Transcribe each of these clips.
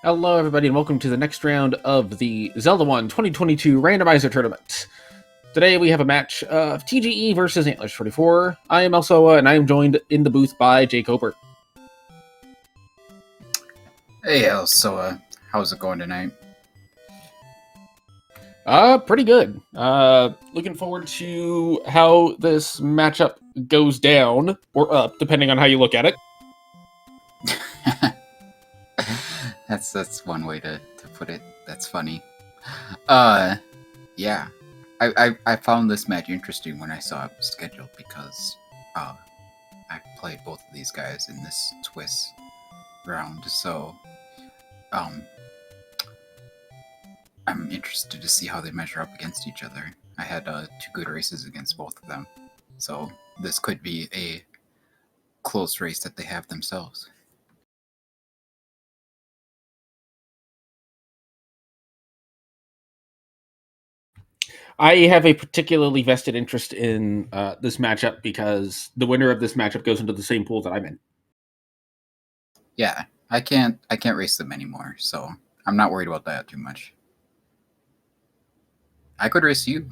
Hello, everybody, and welcome to the next round of the Zelda 1 2022 Randomizer Tournament. Today we have a match of TGE versus Antlerz44. I am Elsoa, and I am joined in the booth by Jake Oper. Hey, Elsoa. How's it going tonight? Pretty good. Looking forward to how this matchup goes down, or up, depending on how you look at it. That's one way to put it. That's funny. Yeah. I found this match interesting when I saw it was scheduled because I played both of these guys in this twist round, so I'm interested to see how they measure up against each other. I had 2 good races against both of them, so this could be a close race that they have themselves. I have a particularly vested interest in this matchup because the winner of this matchup goes into the same pool that I'm in. Yeah, I can't race them anymore, so I'm not worried about that too much. I could race you.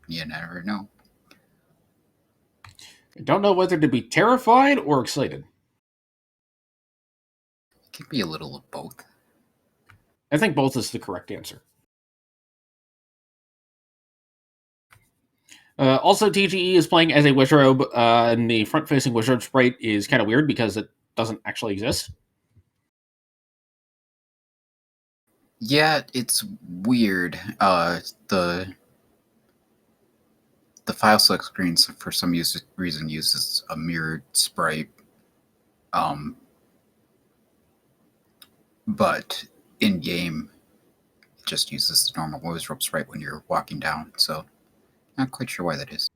You never know. I don't know whether to be terrified or excited. It could be a little of both. I think both is the correct answer. Also, TGE is playing as a Wizrobe, and the front-facing Wizrobe sprite is kind of weird because it doesn't actually exist. Yeah, it's weird. The file select screen for some reason uses a mirrored sprite. But in game, it just uses the normal Wizrobe sprite when you're walking down. So, not quite sure why that is.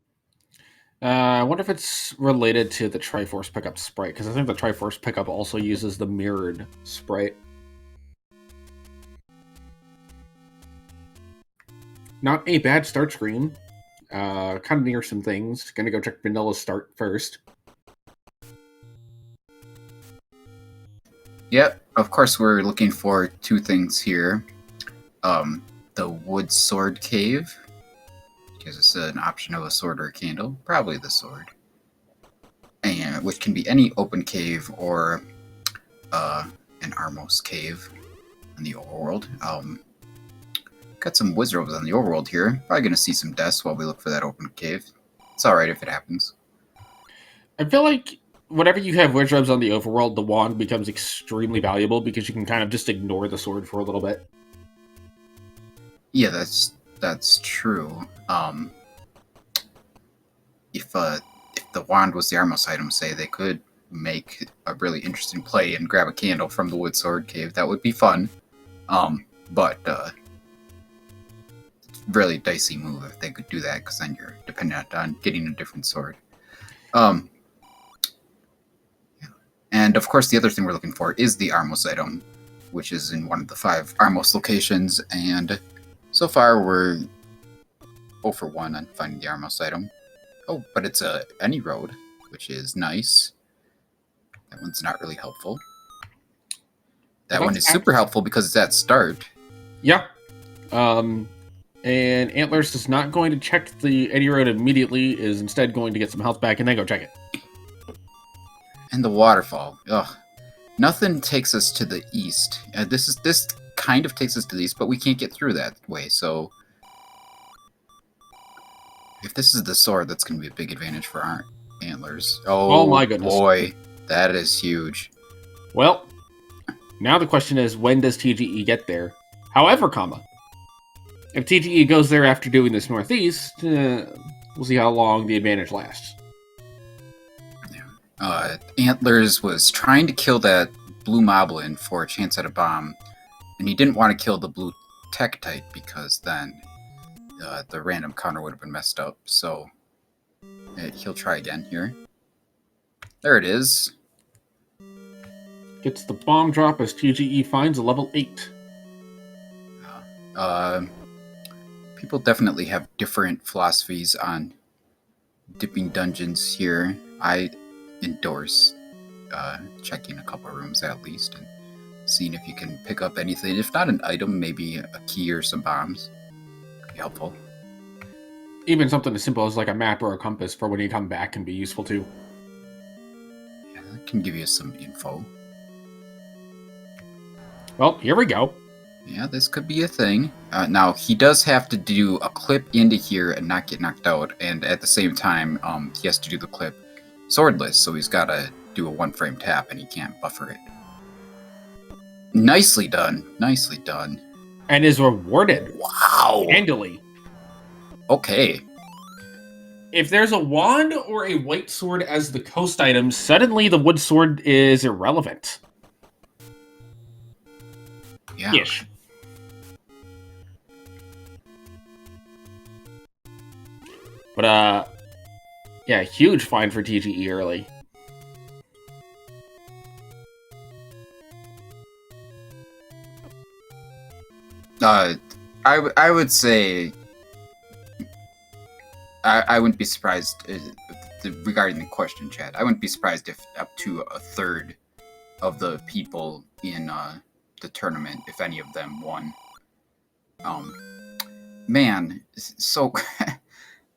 I wonder if it's related to the Triforce pickup sprite, because I think the Triforce pickup also uses the mirrored sprite. Not a bad start screen. Kind of near some things. Gonna go check Vanilla's start first. Yep, of course we're looking for 2 things here. The wood sword cave, because it's an option of a sword or a candle, probably the sword. And which can be any open cave or an Armos cave in the overworld. Got some Wizrobes on the overworld here. Probably gonna see some deaths while we look for that open cave. It's alright if it happens. I feel like whenever you have Wizrobes on the overworld, the wand becomes extremely valuable because you can kind of just ignore the sword for a little bit. Yeah, that's true. If the wand was the Armos item, say, they could make a really interesting play and grab a candle from the wood sword cave. That would be fun. But really dicey move if they could do that, because then you're dependent on getting a different sword. And of course, the other thing we're looking for is the Armos item, which is in one of the 5 Armos locations, and so far we're 0 for 1 on finding the Armos item. Oh, but it's any road, which is nice. That one's not really helpful. That one is super helpful because it's at start. Yeah. And Antlerz is not going to check the Eddie Road immediately, is instead going to get some health back and then go check it. And the waterfall. Ugh. Nothing takes us to the east. This kind of takes us to the east, but we can't get through that way, so if this is the sword, that's going to be a big advantage for our Antlerz. Oh my goodness. Boy, that is huge. Well, now the question is, when does TGE get there? However, if TGE goes there after doing this northeast, we'll see how long the advantage lasts. Antlerz was trying to kill that blue moblin for a chance at a bomb, and he didn't want to kill the blue Tektite because then the random counter would have been messed up, so he'll try again here. There it is. Gets the bomb drop as TGE finds a level 8. People definitely have different philosophies on dipping dungeons here. I endorse checking a couple rooms at least and seeing if you can pick up anything. If not an item, maybe a key or some bombs. Could be helpful. Even something as simple as like a map or a compass for when you come back can be useful too. Yeah, that can give you some info. Well, here we go. Yeah, this could be a thing. Now, he does have to do a clip into here and not get knocked out, and at the same time, he has to do the clip swordless, so he's got to do a one-frame tap, and he can't buffer it. Nicely done. Nicely done. And is rewarded. Wow! Handily. Okay. If there's a wand or a white sword as the coast item, suddenly the wood sword is irrelevant. Yeah. Ish. But, yeah, huge find for TGE early. I would say I wouldn't be surprised regarding the question, chat. I wouldn't be surprised if up to a third of the people in the tournament, if any of them won. Man, so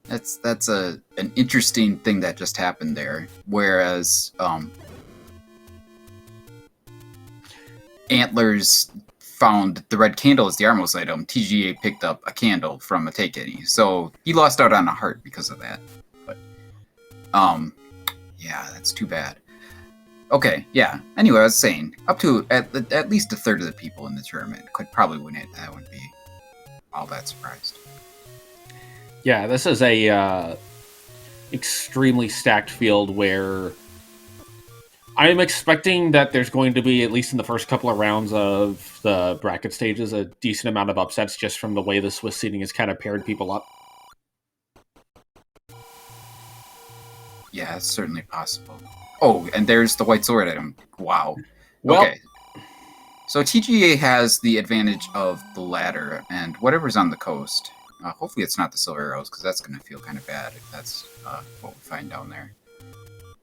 that's an interesting thing that just happened there. Whereas Antlers found the red candle as the Armos item, TGA picked up a candle from a take any. So he lost out on a heart because of that. But yeah, that's too bad. Okay, yeah. Anyway, I was saying, up to at least a third of the people in the tournament could probably win it. I wouldn't be all that surprised. Yeah, this is a extremely stacked field where I'm expecting that there's going to be, at least in the first couple of rounds of the bracket stages, a decent amount of upsets just from the way the Swiss seeding has kind of paired people up. Yeah, it's certainly possible. Oh, and there's the white sword item. Wow. Well, okay. So TGA has the advantage of the ladder, and whatever's on the coast. Hopefully it's not the silver arrows, because that's going to feel kind of bad if that's what we find down there.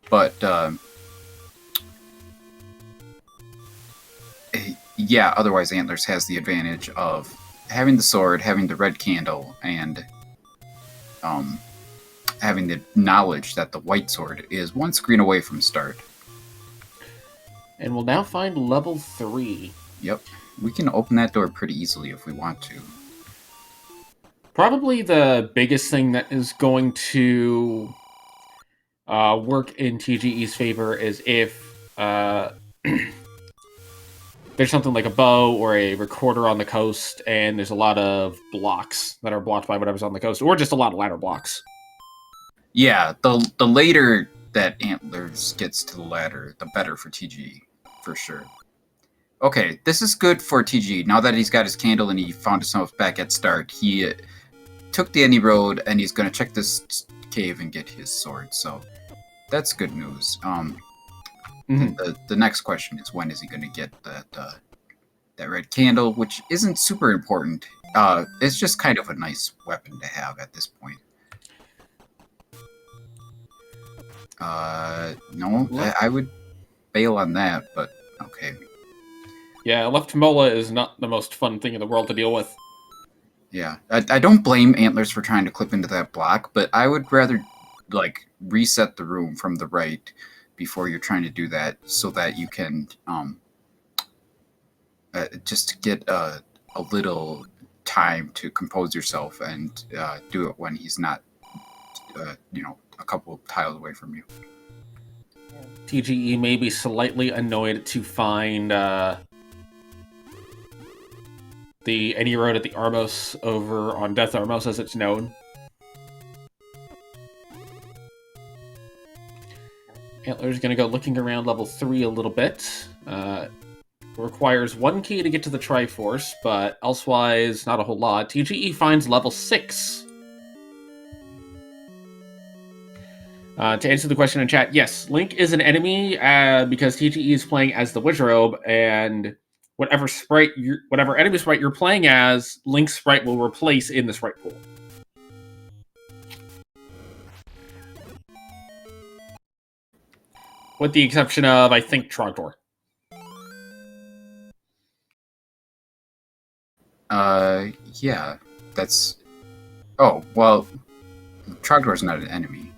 But, yeah, otherwise Antlers has the advantage of having the sword, having the red candle, and having the knowledge that the white sword is one screen away from start. And we'll now find level 3. Yep. We can open that door pretty easily if we want to. Probably the biggest thing that is going to work in TGE's favor is if there's something like a bow or a recorder on the coast, and there's a lot of blocks that are blocked by whatever's on the coast, or just a lot of ladder blocks. Yeah, the later that Antlers gets to the ladder, the better for TGE, for sure. Okay, this is good for TGE. Now that he's got his candle and he found himself back at start, he took the any road, and he's going to check this cave and get his sword, so that's good news. The next question is, when is he going to get that red candle, which isn't super important. It's just kind of a nice weapon to have at this point. No, I would bail on that, but okay. Yeah, left mola is not the most fun thing in the world to deal with. Yeah, I don't blame Antlers for trying to clip into that block, but I would rather, like, reset the room from the right before you're trying to do that, so that you can just get a little time to compose yourself and do it when he's not, a couple of tiles away from you. TGE may be slightly annoyed to find the any road at the Armos over on Death Armos, as it's known. Antler's going to go looking around level 3 a little bit. Requires 1 key to get to the Triforce, but elsewise, not a whole lot. TGE finds level 6. To answer the question in chat, yes, Link is an enemy because TGE is playing as the Wizrobe, and whatever enemy sprite you're playing as, Link's sprite will replace in the sprite pool. With the exception of, I think, Trogdor. Yeah, that's... Oh, well, Trogdor's not an enemy.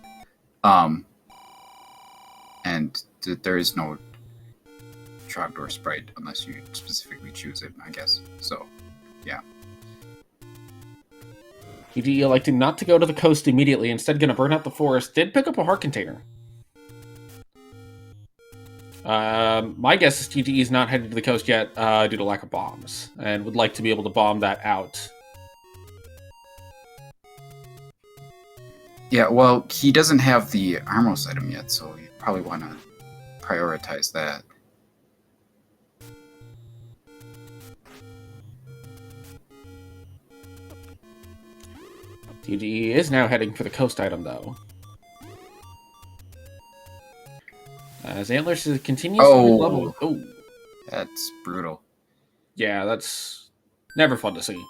And there is no Trogdor sprite unless you specifically choose it, I guess. So, yeah. TGE elected not to go to the coast immediately, instead gonna burn out the forest. Did pick up a heart container. My guess is TGE is not headed to the coast yet due to lack of bombs, and would like to be able to bomb that out. Yeah, well, he doesn't have the Armos item yet, so you probably want to prioritize that. TGE is now heading for the coast item, though. As Antlerz continues to level... Oh, that's brutal. Yeah, that's never fun to see.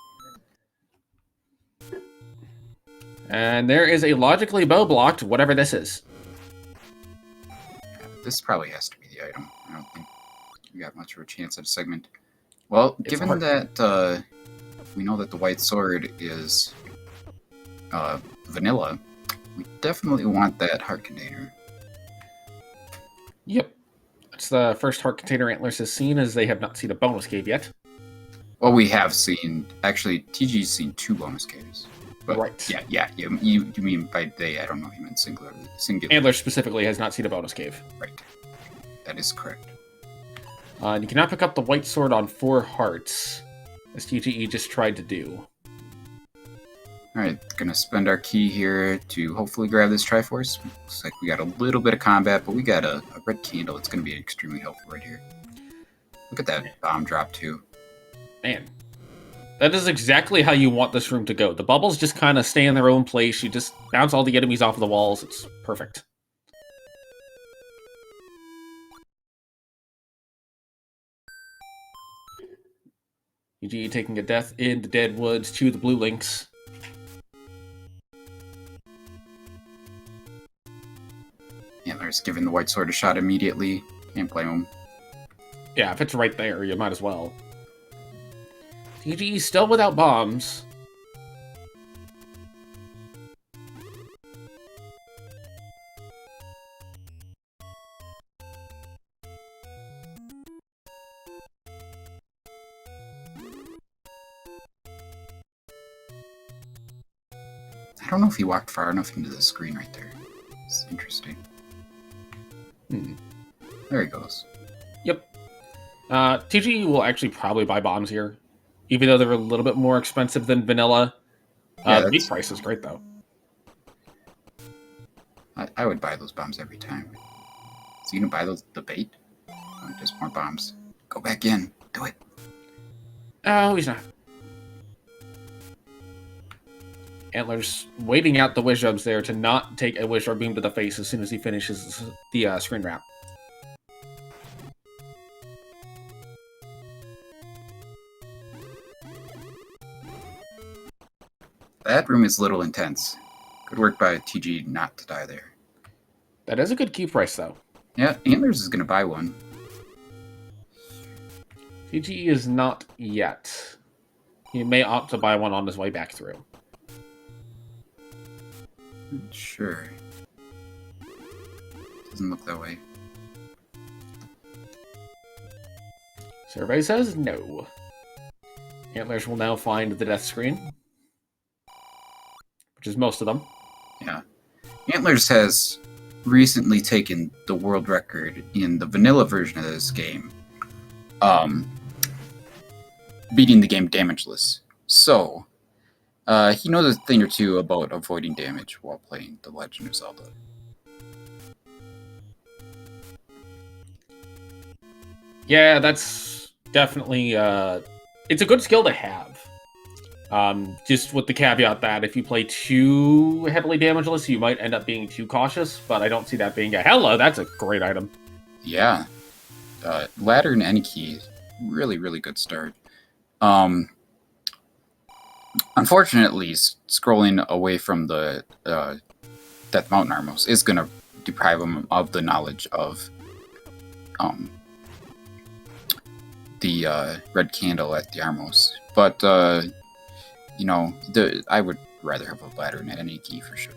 And there is a logically bow-blocked, whatever this is. This probably has to be the item. I don't think we got much of a chance at a segment. Well, given that we know that the white sword is vanilla, we definitely want that heart container. Yep. It's the first heart container Antlerz has seen, as they have not seen a bonus cave yet. Well, we have seen... Actually, TG's seen 2 bonus caves. But right. Yeah. You mean by they, I don't know, you meant singular. Antlerz specifically has not seen a bonus cave. Right. That is correct. And you cannot pick up the white sword on 4 hearts, as TGE just tried to do. Alright, gonna spend our key here to hopefully grab this Triforce. Looks like we got a little bit of combat, but we got a red candle. It's gonna be extremely helpful right here. Look at that bomb drop, too. Man. That is exactly how you want this room to go. The bubbles just kind of stay in their own place. You just bounce all the enemies off of the walls. It's perfect. TGE taking a death in the Dead Woods to the Blue Links. Antlerz giving the white sword a shot immediately. Can't blame him. Yeah, if it's right there, you might as well. TGE still without bombs. I don't know if he walked far enough into the screen right there. It's interesting. There he goes. Yep. TGE will actually probably buy bombs here, even though they're a little bit more expensive than vanilla. The meat price is great, though. I would buy those bombs every time. Is he gonna buy the bait? Oh, just more bombs. Go back in. Do it. Oh, he's not. Antlerz waiting out the Wizjubs there to not take a Wizjub beam to the face as soon as he finishes the screen wrap. That room is a little intense. Good work by TG not to die there. That is a good key price, though. Yeah, Antlerz is going to buy one. TGE is not yet. He may opt to buy one on his way back through. Sure. Doesn't look that way. So everybody says no. Antlerz will now find the death screen, which is most of them. Yeah. Antlerz has recently taken the world record in the vanilla version of this game, beating the game damageless. So, he knows a thing or two about avoiding damage while playing The Legend of Zelda. Yeah, that's definitely, it's a good skill to have. Just with the caveat that if you play too heavily damageless, you might end up being too cautious, but I don't see that being a hello. That's a great item. Yeah. Ladder and any key, really, really good start. Unfortunately, scrolling away from the Death Mountain Armos is going to deprive him of the knowledge of the red candle at the Armos. But you know, I would rather have a ladder than any key for sure.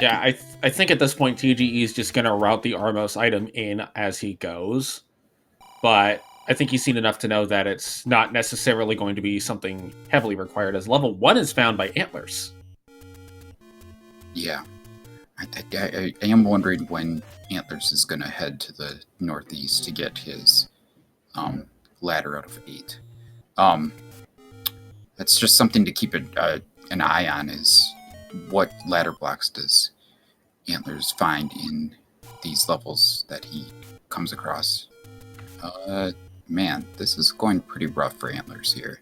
Yeah, I think at this point TGE is just going to route the Armos item in as he goes. But I think he's seen enough to know that it's not necessarily going to be something heavily required, as level 1 is found by Antlerz. Yeah. I am wondering when Antlerz is going to head to the northeast to get his ladder out of 8. That's just something to keep an eye on, is what ladder blocks does Antlerz find in these levels that he comes across. Man, this is going pretty rough for Antlerz here.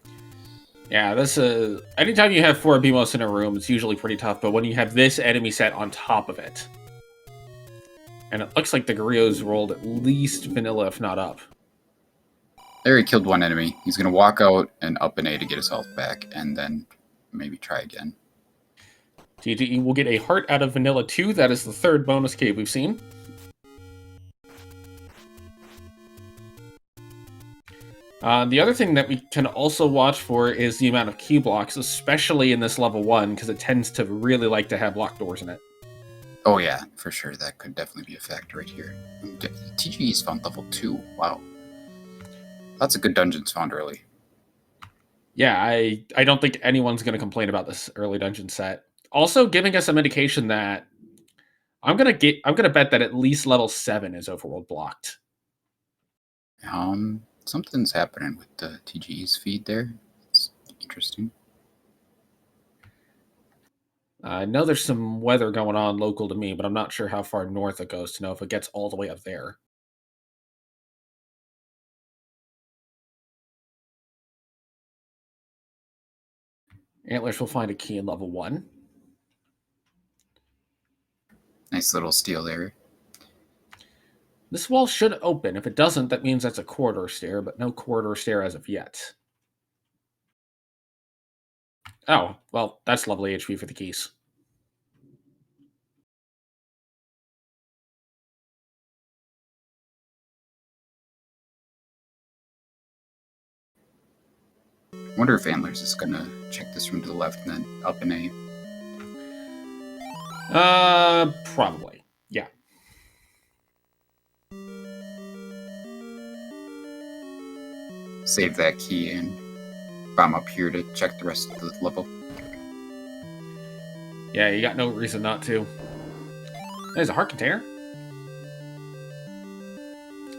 Yeah, this is... Anytime you have 4 BMOS in a room, it's usually pretty tough, but when you have this enemy set on top of it... And it looks like the Gorillaz rolled at least vanilla, if not up. There, he killed one enemy. He's going to walk out and up an A to get his health back, and then maybe try again. TGE will get a heart out of vanilla 2. That is the 3rd bonus cave we've seen. The other thing that we can also watch for is the amount of key blocks, especially in this level 1, because it tends to really like to have locked doors in it. Oh yeah, for sure. That could definitely be a factor right here. TGE's found level 2. Wow. Lots of good dungeons found early. Yeah, I don't think anyone's going to complain about this early dungeon set. Also giving us some indication that I'm gonna bet that at least level 7 is overworld blocked. Something's happening with the TGE's feed there. It's interesting. I know there's some weather going on local to me, but I'm not sure how far north it goes to know if it gets all the way up there. Antlerz will find a key in level 1. Nice little steal there. This wall should open. If it doesn't, that means that's a corridor stair, but no corridor stair as of yet. Oh, well, that's lovely HP for the keys. I wonder if Antlerz is going to check this room to the left and then up an A. Probably. Yeah. Save that key and bomb up here to check the rest of the level. Yeah, you got no reason not to. There's a heart container.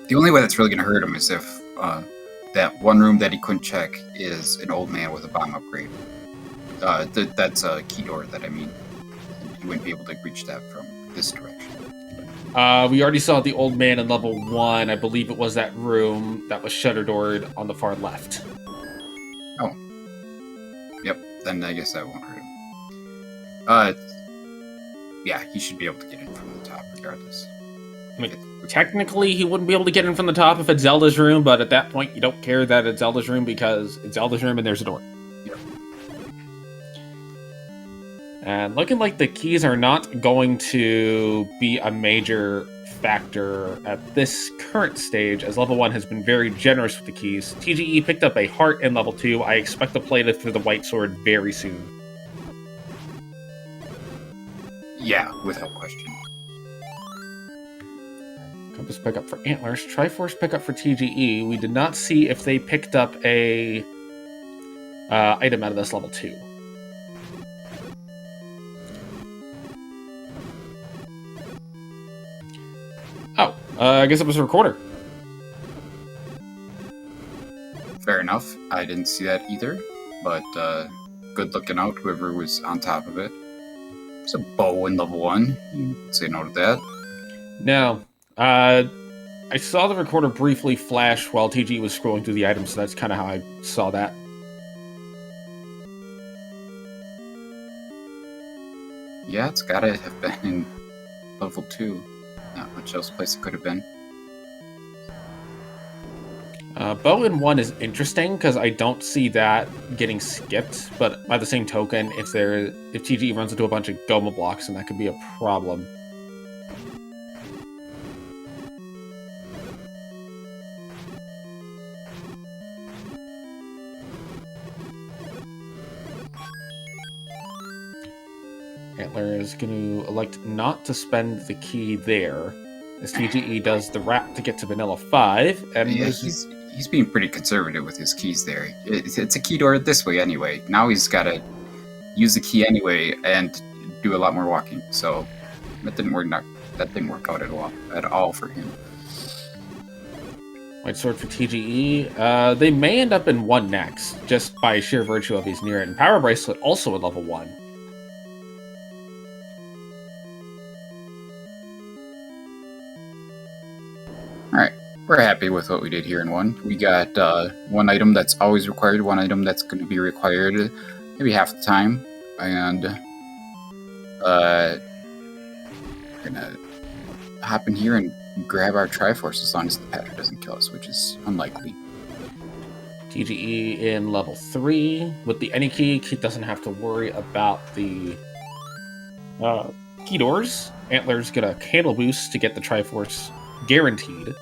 The only way that's really going to hurt him is if that one room that he couldn't check is an old man with a bomb upgrade. That's a key door that I mean. You wouldn't be able to reach that from this direction. We already saw the old man in level 1. I believe it was that room that was shutter doored on the far left. Oh. Yep, then I guess that won't hurt him. Yeah, he should be able to get in from the top regardless. I mean, technically he wouldn't be able to get in from the top if it's Zelda's room, but at that point you don't care that it's Zelda's room because it's Zelda's room and there's a door. Yep. And looking like the keys are not going to be a major factor at this current stage, as level 1 has been very generous with the keys. TGE picked up a heart in level 2. I expect to play this for the white sword very soon. Yeah, without question. Compass pickup for Antlerz. Triforce pickup for TGE. We did not see if they picked up a item out of this level 2. Oh, I guess it was a recorder. Fair enough. I didn't see that either, but good looking out, whoever was on top of it. It's a bow in level 1. You say no to that. No. I saw the recorder briefly flash while TG was scrolling through the items, so that's kind of how I saw that. Yeah, it's gotta have been in level 2. Not much else place it could have been. Bow in 1 is interesting because I don't see that getting skipped, but by the same token, if TGE runs into a bunch of Goma blocks, then that could be a problem. Antler is going to elect not to spend the key there, as TGE does the Raft to get to Vanilla 5, and Yeah, he's being pretty conservative with his keys there. It's a key door this way anyway. Now he's got to use the key anyway and do a lot more walking. So that didn't work. That didn't work out at all for him. White Sword for TGE. They may end up in 1 next, just by sheer virtue of he's near it. And Power Bracelet also at level 1. Alright, we're happy with what we did here in 1. We got 1 item that's always required, 1 item that's going to be required maybe half the time, and we're going to hop in here and grab our Triforce as long as the Patra doesn't kill us, which is unlikely. TGE in level 3. With the any key, he doesn't have to worry about the key doors. Antler's get a candle boost to get the Triforce guaranteed.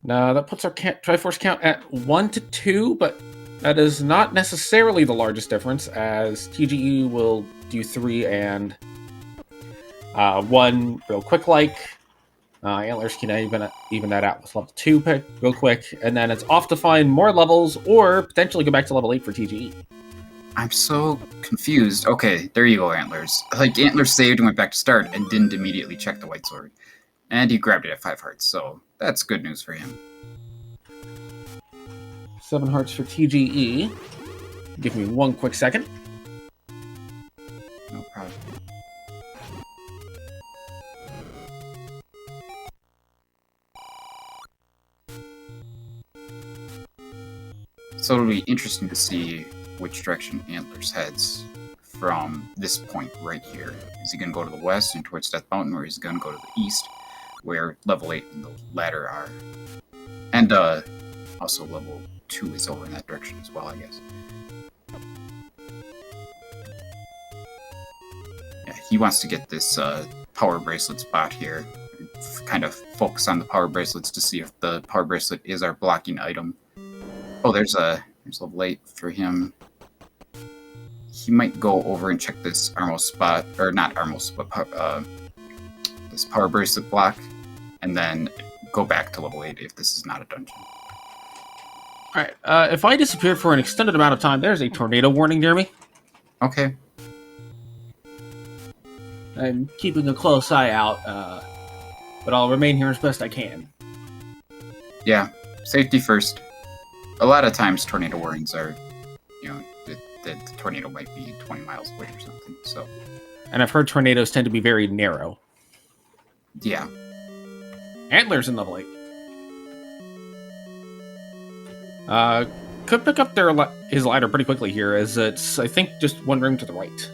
Now that puts our Triforce count at 1 to 2, but that is not necessarily the largest difference, as TGE will do 3 and 1 real quick like. Antlers can even that out with level 2 pick real quick, and then it's off to find more levels or potentially go back to level 8 for TGE. I'm so confused. Okay, there you go, Antlers. Like, Antlers saved and went back to start and didn't immediately check the White Sword. And he grabbed it at 5 hearts, so that's good news for him. 7 hearts for TGE. Give me 1 quick second. No problem. So it'll be interesting to see which direction Antlers heads from this point right here. Is he going to go to the west and towards Death Mountain, or is he going to go to the east, where level 8 and the ladder are? And also level 2 is over in that direction as well, I guess. Yeah, he wants to get this power bracelet spot here. Kind of focus on the power bracelets to see if the power bracelet is our blocking item. Oh, there's level 8 for him. He might go over and check this Armo spot, or not Armo spot, this power bracelet block, and then go back to level 8 if this is not a dungeon. Alright, if I disappear for an extended amount of time, there's a tornado warning near me. Okay. I'm keeping a close eye out, but I'll remain here as best I can. Yeah, safety first. A lot of times tornado warnings are, the tornado might be 20 miles away or something, so. And I've heard tornadoes tend to be very narrow. Yeah. Antlers in level 8. Could pick up his ladder pretty quickly here, as it's, I think, just 1 room to the right.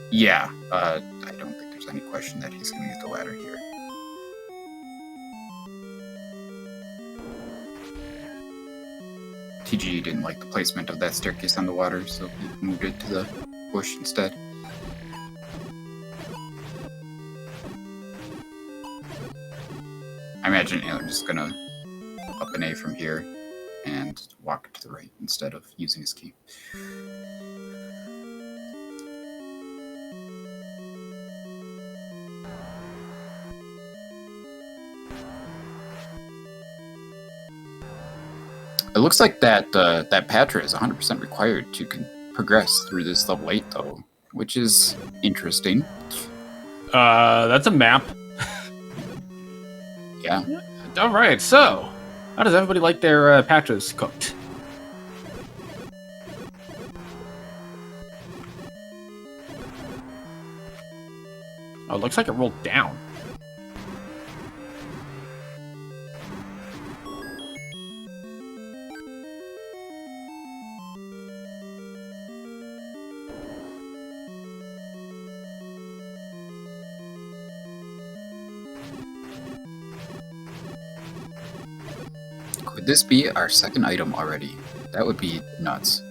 Yeah, I don't think there's any question that he's going to get the ladder here. TGE didn't like the placement of that staircase on the water, so he moved it to the bush instead. I imagine Antler's just gonna up an A from here and walk to the right instead of using his key. It looks like that Patra is 100% required to progress through this level 8, though, which is interesting. That's a map. Yeah. Alright, so, how does everybody like their Patras cooked? Oh, it looks like it rolled down. Could this be our second item already? That would be nuts.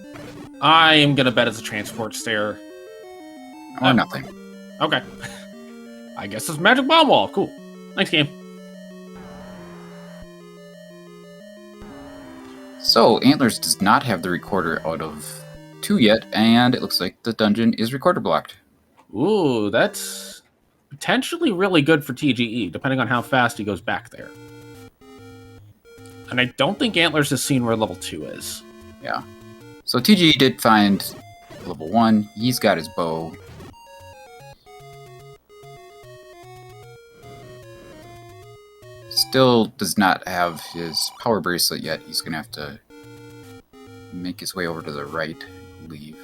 I am gonna bet it's a transport stair. Or nothing. Okay. I guess it's Magic Bomb Wall. Cool. Thanks, game. So, Antlers does not have the recorder out of 2 yet, and it looks like the dungeon is recorder blocked. Ooh, that's potentially really good for TGE, depending on how fast he goes back there. And I don't think Antlers has seen where level 2 is. Yeah. So TGE did find level 1. He's got his bow. Still does not have his power bracelet yet. He's going to have to make his way over to the right, I believe.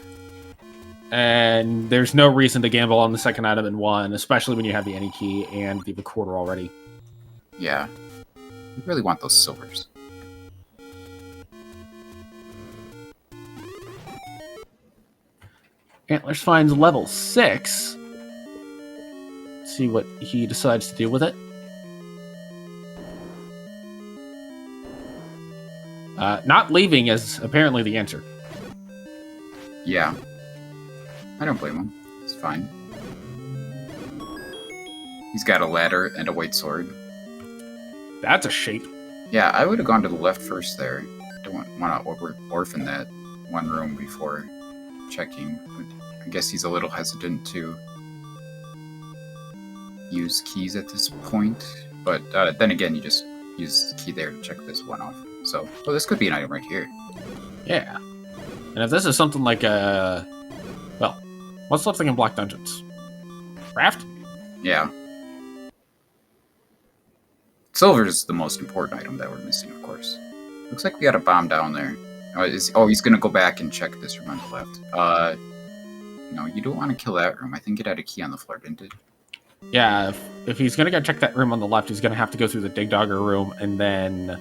And there's no reason to gamble on the second item in 1, especially when you have the any key and the recorder already. Yeah. We really want those silvers. Antlers finds level 6. Let's see what he decides to do with it. Not leaving is apparently the answer. Yeah. I don't blame him. It's fine. He's got a ladder and a white sword. That's a shape. Yeah, I would have gone to the left first there. Don't want to orphan that one room before checking. I guess he's a little hesitant to use keys at this point. But then again, you just use the key there to check this one off. So, well, this could be an item right here. Yeah. And if this is something like a... Well, what's left in block dungeons? Raft? Yeah. Silver is the most important item that we're missing, of course. Looks like we got a bomb down there. Oh, he's going to go back and check this room on the left. No, you don't want to kill that room. I think it had a key on the floor, didn't it? Yeah, if he's going to go check that room on the left, he's going to have to go through the Dig Dogger room and then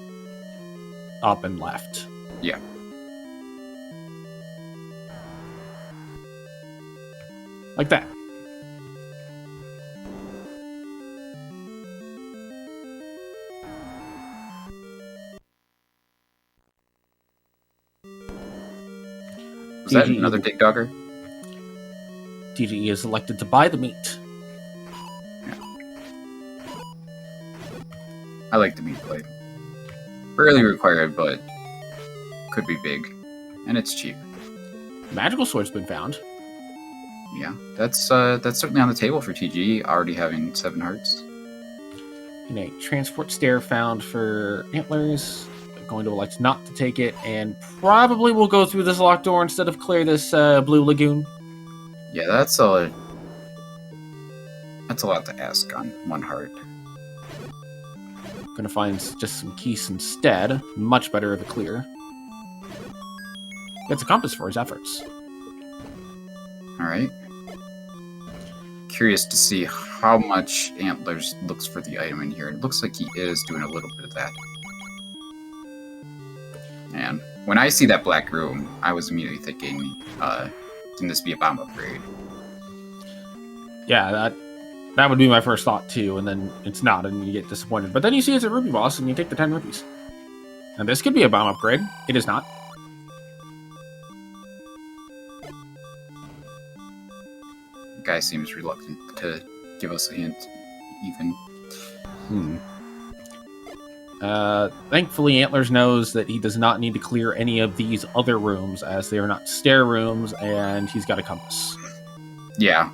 up and left. Yeah. Like that. Was that another Dig Dogger? TGE is elected to buy the meat. Yeah. I like the meat plate. Rarely required, but could be big. And it's cheap. Magical sword's been found. Yeah, that's certainly on the table for TGE, already having 7 hearts. And a transport stair found for Antlers. They're going to elect not to take it, and probably will go through this locked door instead of clear this blue lagoon. Yeah, that's a lot to ask on 1 heart. Gonna find just some keys instead. Much better of a clear. Gets a compass for his efforts. Alright. Curious to see how much Antlers looks for the item in here. It looks like he is doing a little bit of that. And when I see that black room, I was immediately thinking, can this be a bomb upgrade? Yeah, that would be my first thought too, and then it's not, and you get disappointed. But then you see it's a rupee boss, and you take the 10 rupees. And this could be a bomb upgrade. It is not. The guy seems reluctant to give us a hint, even. Thankfully, Antlers knows that he does not need to clear any of these other rooms, as they are not stair rooms, and he's got a compass. Yeah.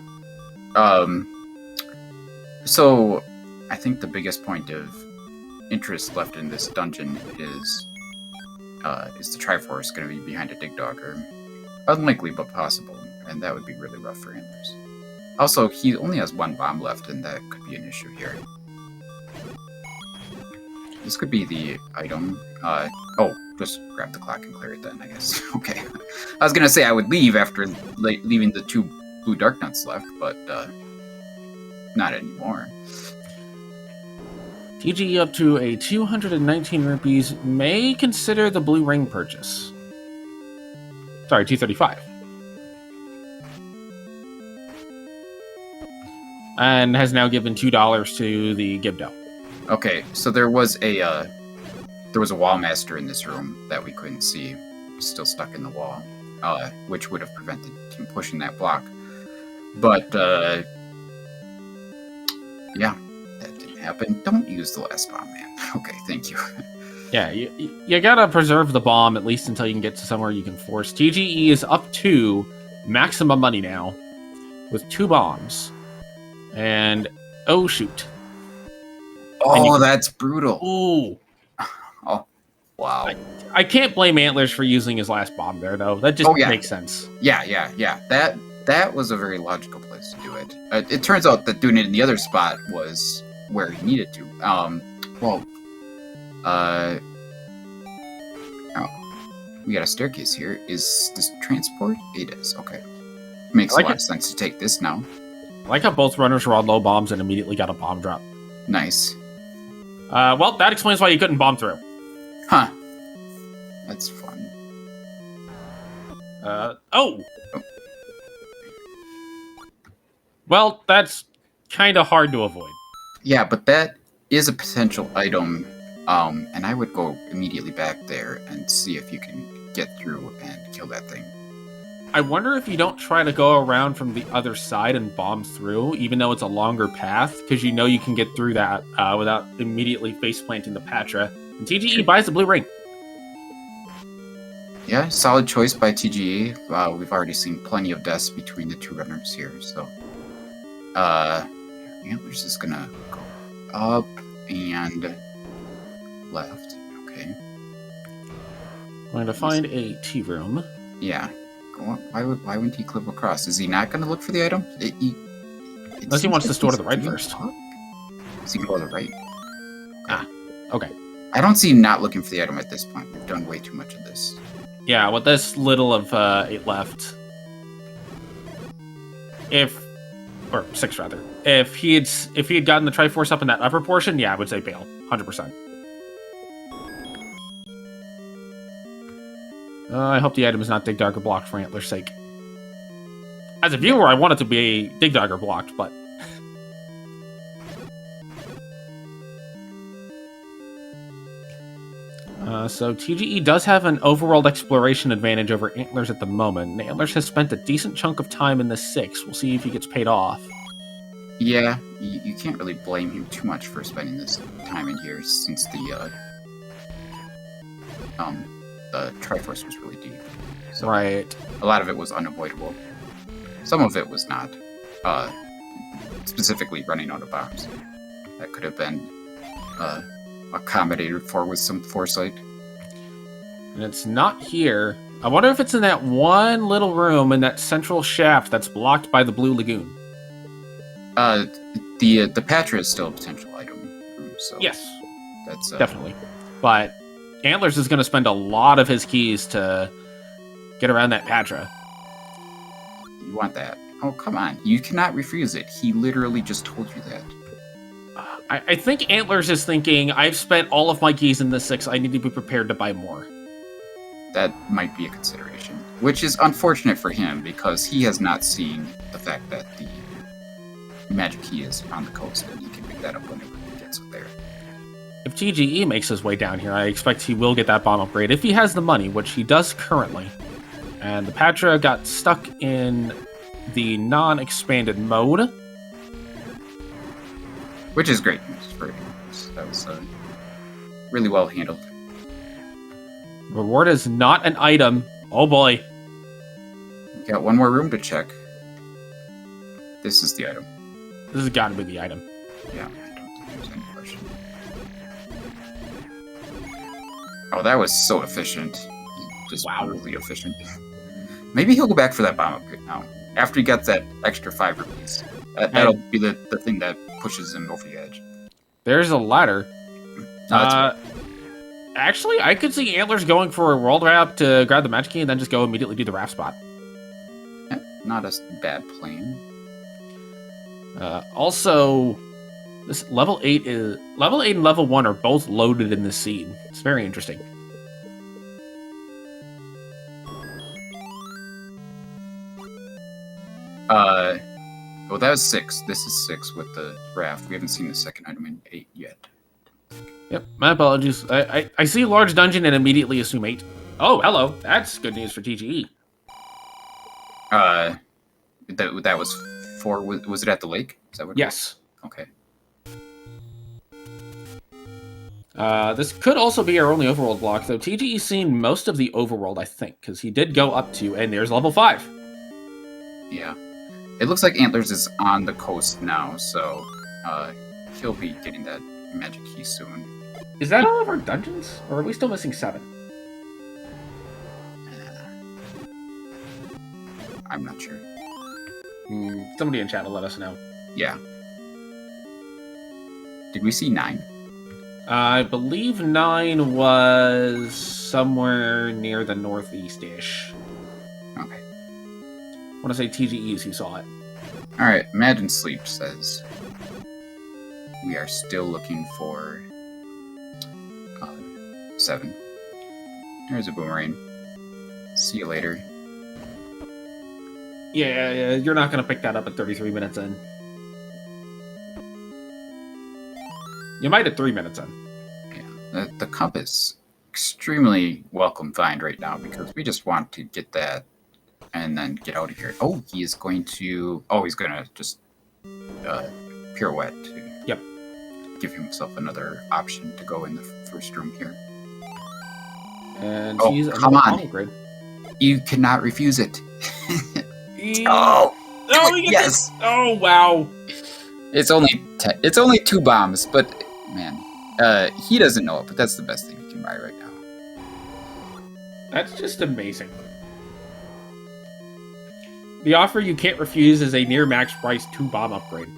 So, I think the biggest point of interest left in this dungeon is the Triforce going to be behind a Dig Dogger? Unlikely, but possible, and that would be really rough for Antlers. Also, he only has 1 bomb left, and that could be an issue here. This could be the item. Just grab the clock and clear it then, I guess. Okay. I was gonna say I would leave after leaving the 2 blue dark nuts left, but not anymore. TGE up to a 219 rupees may consider the blue ring purchase. Sorry, 235. And has now given $2 to the Gibdo. Okay, so there was a wall master in this room that we couldn't see, still stuck in the wall, which would have prevented him pushing that block. But yeah, that didn't happen. Don't use the last bomb, man. Okay, thank you. Yeah, you gotta preserve the bomb at least until you can get to somewhere you can force. TGE is up to maximum money now with 2 bombs. And, oh shoot. Oh, that's brutal. Ooh. Oh, wow. I can't blame Antlerz for using his last bomb there, though. That just makes sense. Yeah. That was a very logical place to do it. It turns out that doing it in the other spot was where he needed to. We got a staircase here. Is this transport? It is. Okay. Makes a lot of sense to take this now. I like how both runners were on low bombs and immediately got a bomb drop. Nice. Well, that explains why you couldn't bomb through. Huh. That's fun. Oh! Well, that's kind of hard to avoid. Yeah, but that is a potential item, and I would go immediately back there and see if you can get through and kill that thing. I wonder if you don't try to go around from the other side and bomb through, even though it's a longer path, because you know you can get through that without immediately face-planting the Patra. And TGE buys the blue ring. Yeah, solid choice by TGE. We've already seen plenty of deaths between the 2 runners here, so... Antlerz is gonna go up and left. Okay. Going to find a tea room. Yeah. Why wouldn't he clip across? Is he not going to look for the item? Unless he wants to store to the right first. Is he going to go to the right? Okay. I don't see him not looking for the item at this point. We've done way too much of this. Yeah, with this little of 8 left. Or 6 rather. If he had gotten the Triforce up in that upper portion, yeah, I would say bail. 100%. I hope the item is not Dig Dogger blocked for Antler's sake. As a viewer, I want it to be Dig Dogger blocked, but... So TGE does have an overworld exploration advantage over Antlerz at the moment. Antlerz has spent a decent chunk of time in the 6. We'll see if he gets paid off. Yeah, you can't really blame him too much for spending this time in here, since the Triforce was really deep. So right. A lot of it was unavoidable. Some of it was not. Specifically running out of bombs. That could have been accommodated for with some foresight. And it's not here. I wonder if it's in that one little room in that central shaft that's blocked by the Blue Lagoon. The Patra is still a potential item room, so... Yes. That's definitely. But Antlerz is going to spend a lot of his keys to get around that Patra. You want that? Oh, come on. You cannot refuse it. He literally just told you that. I think Antlerz is thinking, I've spent all of my keys in the 6, I need to be prepared to buy more. That might be a consideration. Which is unfortunate for him, because he has not seen the fact that the magic key is on the coast, and he can pick that up whenever he gets it there. If TGE makes his way down here, I expect he will get that bomb upgrade, if he has the money, which he does currently. And the Patra got stuck in the non-expanded mode. Which is great news for him. That was really well handled. Reward is not an item. Oh boy. Got one more room to check. This is the item. This has got to be the item. Yeah, I don't think there's any question. Oh, that was so efficient. Just really efficient. Maybe he'll go back for that bomb upgrade now. After he gets that extra 5 rupees. That'll be the thing that pushes him over the edge. There's a ladder. Actually, I could see Antlerz going for a world wrap to grab the magic key and then just go immediately do the Raft spot. Yeah, not a bad plan. Also, this level 8 and level 1 are both loaded in this seed. It's very interesting. Well, that was 6. This is 6 with the Raft. We haven't seen the second item in 8 yet. Yep, my apologies. I see a large dungeon and immediately assume 8. Oh, hello. That's good news for TGE. That was 4. Was it at the lake? Is that what? Yes. Okay. This could also be our only overworld block, though TGE's seen most of the overworld, I think, because he did go up to, and there's level 5. Yeah. It looks like Antlers is on the coast now, so he'll be getting that magic key soon. Is that all of our dungeons, or are we still missing 7? I'm not sure. Somebody in chat will let us know. Yeah. Did we see 9? I believe 9 was somewhere near the northeast-ish. Okay. I want to say TGE's who saw it. Alright, Imagine Sleep says we are still looking for 7. There's a boomerang. See you later. Yeah, you're not going to pick that up at 33 minutes in. You might at 3 minutes in. Yeah, the compass, extremely welcome find right now because we just want to get that and then get out of here. Oh, he is going to... Oh, he's going to just pirouette to give himself another option to go in the first room here. And oh, he's come on. Grid. You cannot refuse it. Oh, yes. Oh, wow. It's only 2 bombs, but man, he doesn't know it, but that's the best thing he can buy right now. That's just amazing. The offer you can't refuse is a near max price 2 bomb upgrade.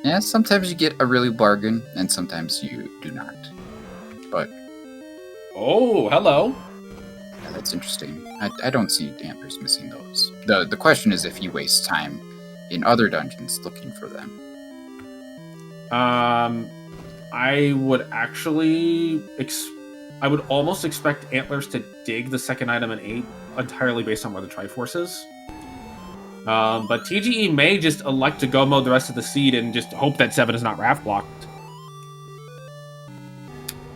Yeah, sometimes you get a really bargain, and sometimes you do not. But oh, hello. Yeah, that's interesting. I don't see Antlers missing those. The question is if he wastes time in other dungeons looking for them. I would actually... I would almost expect Antlers to dig the second item in 8 entirely based on where the Triforce is. But TGE may just elect to go mode the rest of the seed and just hope that 7 is not Raft blocked.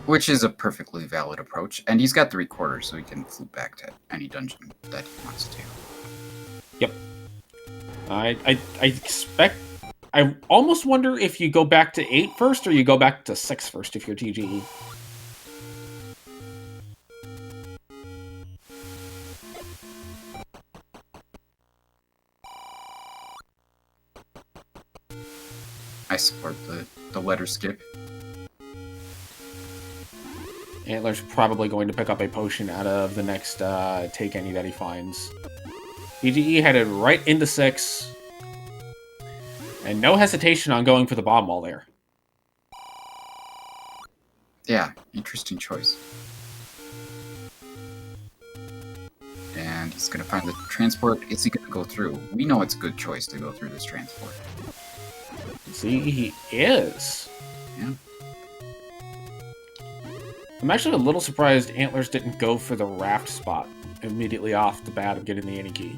Which is a perfectly valid approach, and he's got 3/4, so he can flip back to any dungeon that he wants to. Yep. I expect... I almost wonder if you go back to 8 first, or you go back to 6 first if you're TGE. I support the letter skip. Antler's probably going to pick up a potion out of the next take any that he finds. TGE headed right into 6. And no hesitation on going for the bomb wall there. Yeah, interesting choice. And he's going to find the transport. Is he going to go through? We know it's a good choice to go through this transport. See, he is. Yeah. I'm actually a little surprised Antlers didn't go for the Raft spot immediately off the bat of getting the any key.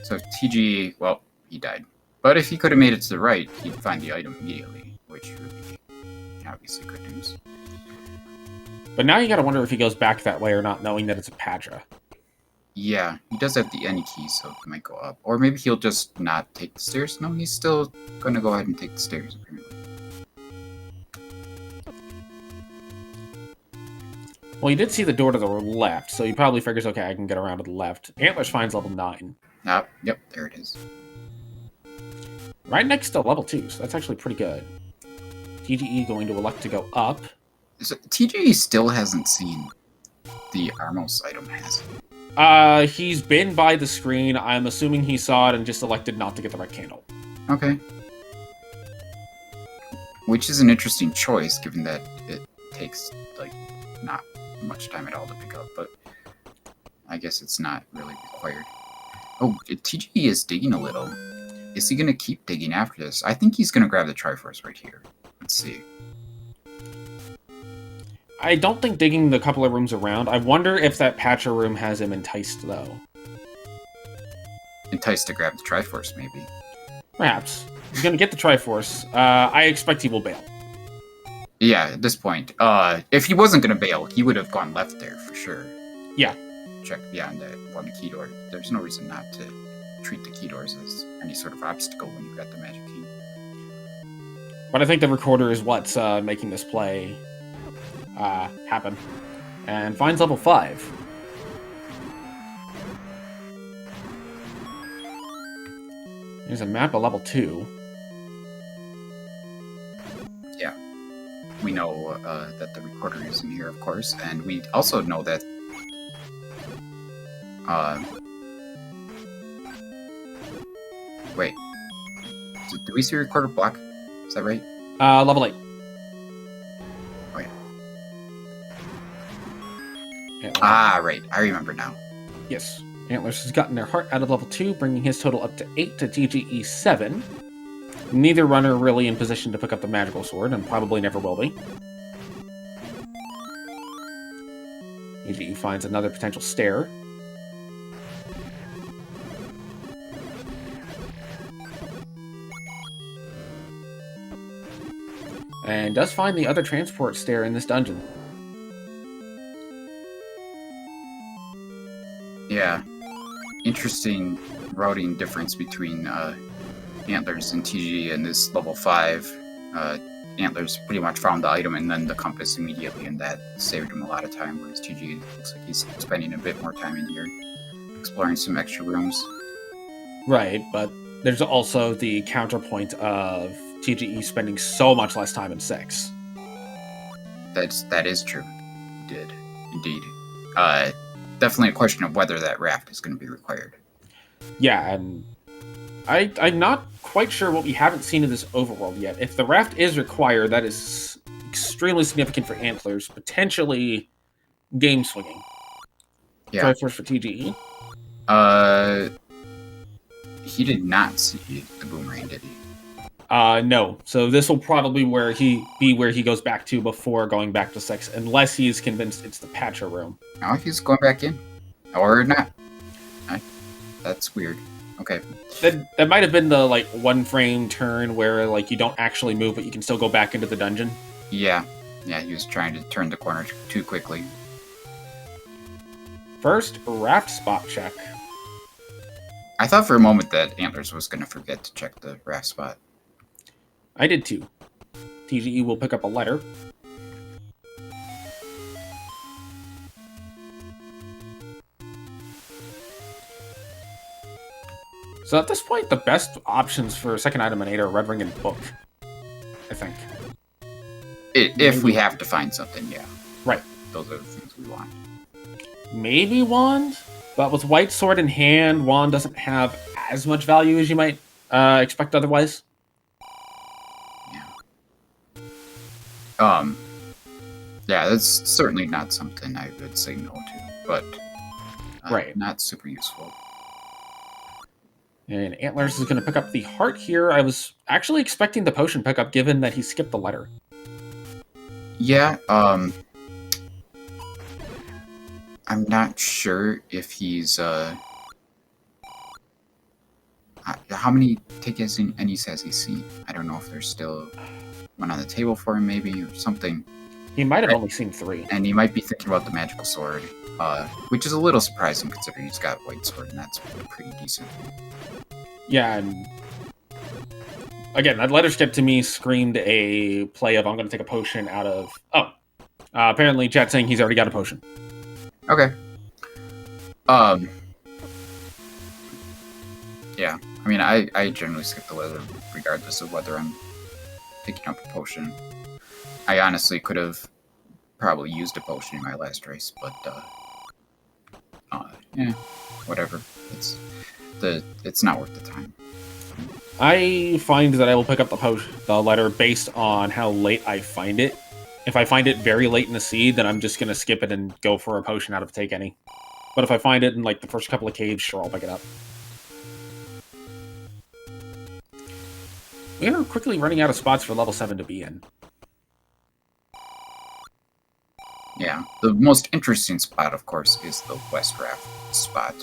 So TGE, well, he died. But if he could have made it to the right, he'd find the item immediately, which would be obviously good news. But now you gotta wonder if he goes back that way or not, knowing that it's a Padra. Yeah, he does have the any key, so he might go up. Or maybe he'll just not take the stairs. No, he's still going to go ahead and take the stairs, apparently. Well, he did see the door to the left, so he probably figures, okay, I can get around to the left. Antlers finds level 9. Yep, there it is. Right next to level 2, so that's actually pretty good. TGE going to elect to go up. So, TGE still hasn't seen the Armos item, has he? He's been by the screen. I'm assuming he saw it and just elected not to get the red candle. Okay. Which is an interesting choice, given that it takes, like, not much time at all to pick up, but I guess it's not really required. Oh, TGE is digging a little. Is he going to keep digging after this? I think he's going to grab the Triforce right here. Let's see. I don't think digging the couple of rooms around. I wonder if that Patcher room has him enticed, though. Enticed to grab the Triforce, maybe. Perhaps. He's going to get the Triforce. I expect he will bail. Yeah, at this point. If he wasn't going to bail, he would have gone left there, for sure. Yeah. Check beyond that one key door. There's no reason not to treat the key doors as any sort of obstacle when you've got the magic key. But I think the recorder is what's making this play happen. And finds level 5. There's a map of level 2. Yeah. We know that the recorder is in here, of course, and we also know that wait. Do we see a recorder block? Is that right? Level 8. Wait. Yeah, right. I remember now. yes. Antlerz has gotten their heart out of level 2, bringing his total up to 8 to TGE 7. Neither runner really in position to pick up the magical sword, and probably never will be. TGE finds another potential stair. And does find the other transport stair in this dungeon. Yeah. Interesting routing difference between Antlerz and TGE in this level 5. Antlerz pretty much found the item and then the compass immediately, and that saved him a lot of time, whereas TGE looks like he's spending a bit more time in here, exploring some extra rooms. Right, but there's also the counterpoint of TGE spending so much less time in 6. That is true. Did indeed. Definitely a question of whether that raft is going to be required. Yeah, and I'm not quite sure what we haven't seen in this overworld yet. If the raft is required, that is extremely significant for Antlerz, potentially game swinging. Yeah. Try first for TGE. He did not see the boomerang, did he? No. So this will probably where he goes back to before going back to 6, unless he's convinced it's the Patcher room. Oh, he's going back in, or not? That's weird. Okay. That might have been the like 1 frame turn where like you don't actually move, but you can still go back into the dungeon. Yeah. He was trying to turn the corner too quickly. First, raft spot check. I thought for a moment that Antlerz was going to forget to check the raft spot. I did too. TGE will pick up a letter. So at this point, the best options for second item and 8 are Red Ring and Book, I think. If we have to find something, yeah. Right. Those are the things we want. Maybe Wand, but with White Sword in hand, Wand doesn't have as much value as you might expect otherwise. Yeah, that's certainly not something I would say no to, but right. Not super useful. And Antlerz is going to pick up the heart here. I was actually expecting the potion pickup, given that he skipped the letter. Yeah, I'm not sure if he's, how many tickets and Ennies has he seen? I don't know if there's still one on the table for him, maybe, or something. He might have only seen 3. And he might be thinking about the magical sword, which is a little surprising considering he's got White Sword, and that's pretty decent. Yeah, and again, that letter skip to me screamed a play of I'm going to take a potion out of... Oh. Apparently, chat's saying he's already got a potion. Okay. Yeah, I mean, I generally skip the letter regardless of whether I'm picking up a potion. I honestly could have probably used a potion in my last race, but yeah, whatever. It's not worth the time. I find that I will pick up the letter based on how late I find it. If I find it very late in the seed, then I'm just going to skip it and go for a potion out of Take Any. But if I find it in like the first couple of caves, sure, I'll pick it up. We are quickly running out of spots for level 7 to be in. Yeah, the most interesting spot, of course, is the West Raft spot.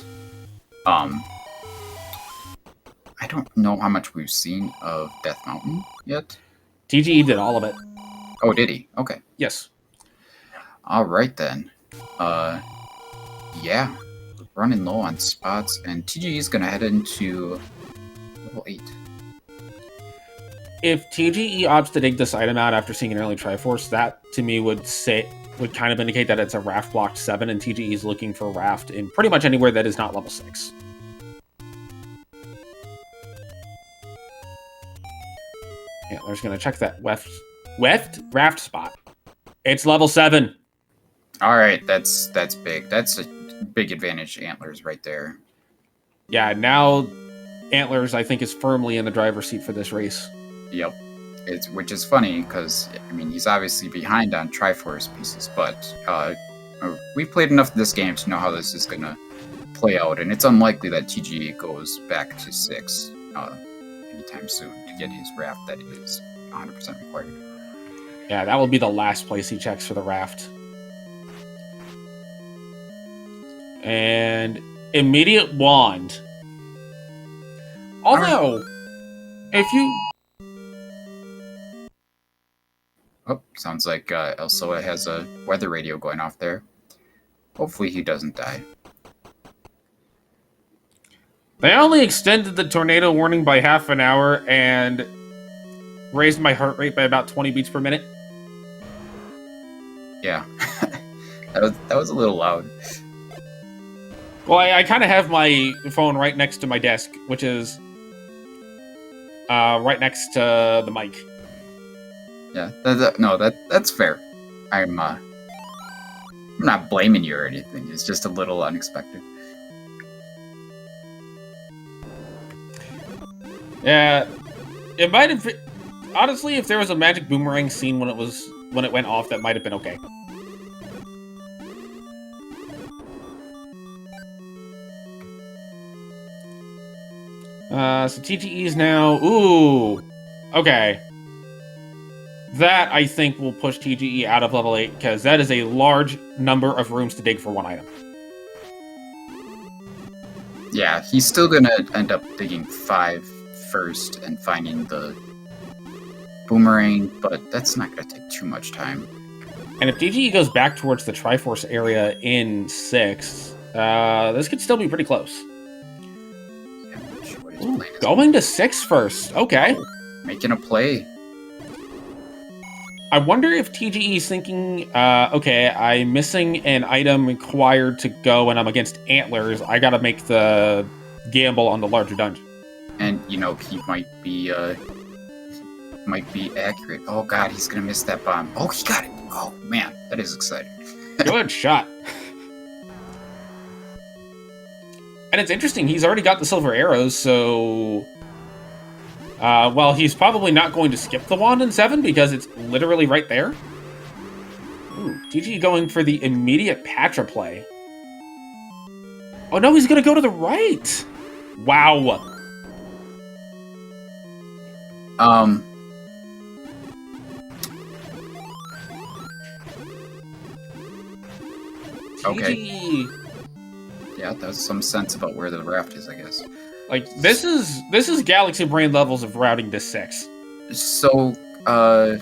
I don't know how much we've seen of Death Mountain yet. TGE did all of it. Oh, did he? Okay. Yes. All right, then. Yeah, running low on spots, and TGE is going to head into level 8. if TGE opts to dig this item out after seeing an early Triforce, that to me would kind of indicate that it's a Raft blocked 7, and TGE is looking for Raft in pretty much anywhere that is not level 6. Antler's gonna check that Raft spot. It's level 7. All right, that's big. That's a big advantage to Antlers right there. Yeah, now Antler's, I think, is firmly in the driver's seat for this race. Yep. Which is funny because, I mean, he's obviously behind on Triforce pieces, but we've played enough of this game to know how this is going to play out, and it's unlikely that TGE goes back to 6 anytime soon to get his Raft that is 100% required. Yeah, that will be the last place he checks for the Raft. And immediate wand. Although, if you... Oh, sounds like Elsoa has a weather radio going off there. Hopefully he doesn't die. They only extended the tornado warning by half an hour and raised my heart rate by about 20 beats per minute. Yeah, that was a little loud. Well, I kind of have my phone right next to my desk, which is right next to the mic. Yeah, that's fair. I'm not blaming you or anything. It's just a little unexpected. Yeah, it might have. Honestly, if there was a magic boomerang scene when it went off, that might have been okay. So TGE is now... Ooh! Okay. That, I think, will push TGE out of level 8, because that is a large number of rooms to dig for one item. Yeah, he's still gonna end up digging 5 first and finding the boomerang, but that's not gonna take too much time. And if TGE goes back towards the Triforce area in 6, this could still be pretty close. Ooh, going to 6 first. Okay. Making a play. I wonder if TGE is thinking, okay, I'm missing an item required to go and I'm against Antlers. I gotta make the gamble on the larger dungeon. And, you know, he might be accurate. Oh god, he's gonna miss that bomb. Oh, he got it. Oh man, that is exciting. Good shot. And it's interesting, he's already got the silver arrows, so... well, he's probably not going to skip the wand in 7 because it's literally right there. Ooh, TGE going for the immediate Patra play. Oh no, he's going to go to the right! Wow. Okay. TGE. Yeah, that's some sense about where the Raft is, I guess. Like, this is Galaxy Brain levels of routing to 6. So, has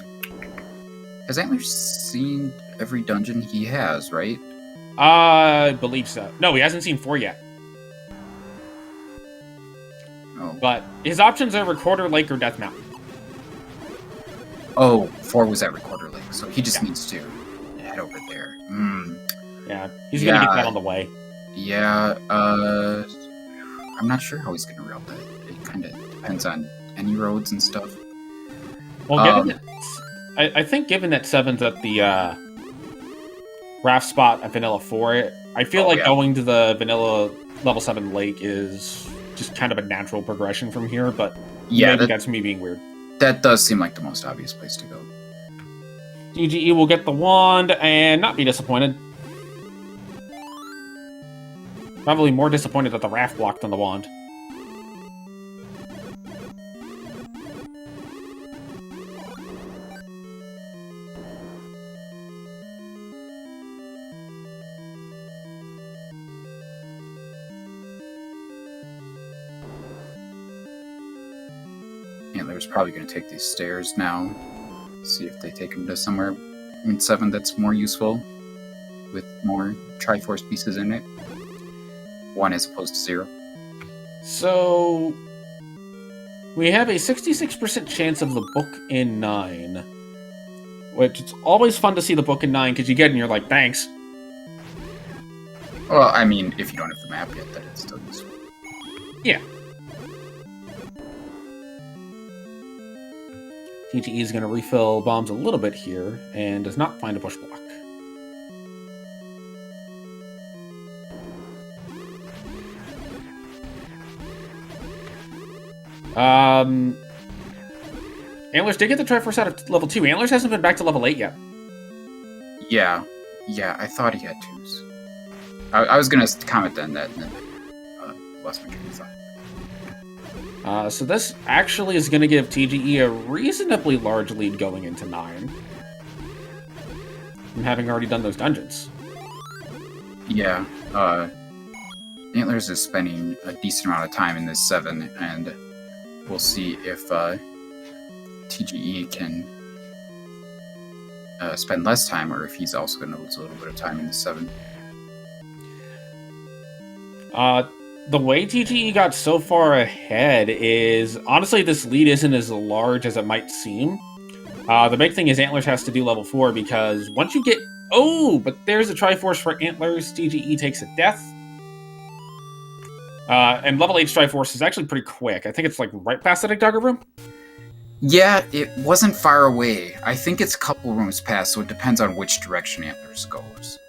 Antler's seen every dungeon he has, right? I believe so. No, he hasn't seen 4 yet. Oh. But his options are Recorder Lake or Death Mountain. Oh, 4 was at Recorder Lake, so he just needs to head over there. Yeah, he's gonna get that on the way. Yeah, I'm not sure how he's gonna route that. It kind of depends on any roads and stuff. Well, given that, I think given that 7's at the Raft spot at Vanilla 4, I feel like going to the Vanilla level 7 lake is just kind of a natural progression from here, but maybe that's me being weird. That does seem like the most obvious place to go. TGE will get the wand and not be disappointed. Probably more disappointed that the Raft blocked on the wand. Antler's probably going to take these stairs now. See if they take him to somewhere in 7 that's more useful, with more Triforce pieces in it. 1 as opposed to 0. So, We have a 66% chance of the book in 9. Which, it's always fun to see the book in 9, because you get it and you're like, thanks. Well, I mean, if you don't have the map yet, then it's still useful. Yeah. TGE is going to refill bombs a little bit here, and does not find a push block. Antlerz did get the Triforce out of level 2. Antlerz hasn't been back to level 8 yet. Yeah, I thought he had twos. I was gonna comment then that, and then lost my train of thought. So this actually is going to give TGE a reasonably large lead going into 9. From having already done those dungeons. Yeah, Antlerz is spending a decent amount of time in this 7, and we'll see if TGE can spend less time, or if he's also going to lose a little bit of time in the 7. The way TGE got so far ahead is, honestly, this lead isn't as large as it might seem. The big thing is Antlerz has to do level 4, because once you get... Oh, but there's a Triforce for Antlerz. TGE takes a death. And level 8 Triforce is actually pretty quick. I think it's like right past the Dogger room. Yeah, it wasn't far away. I think it's a couple rooms past, so it depends on which direction Antlerz goes.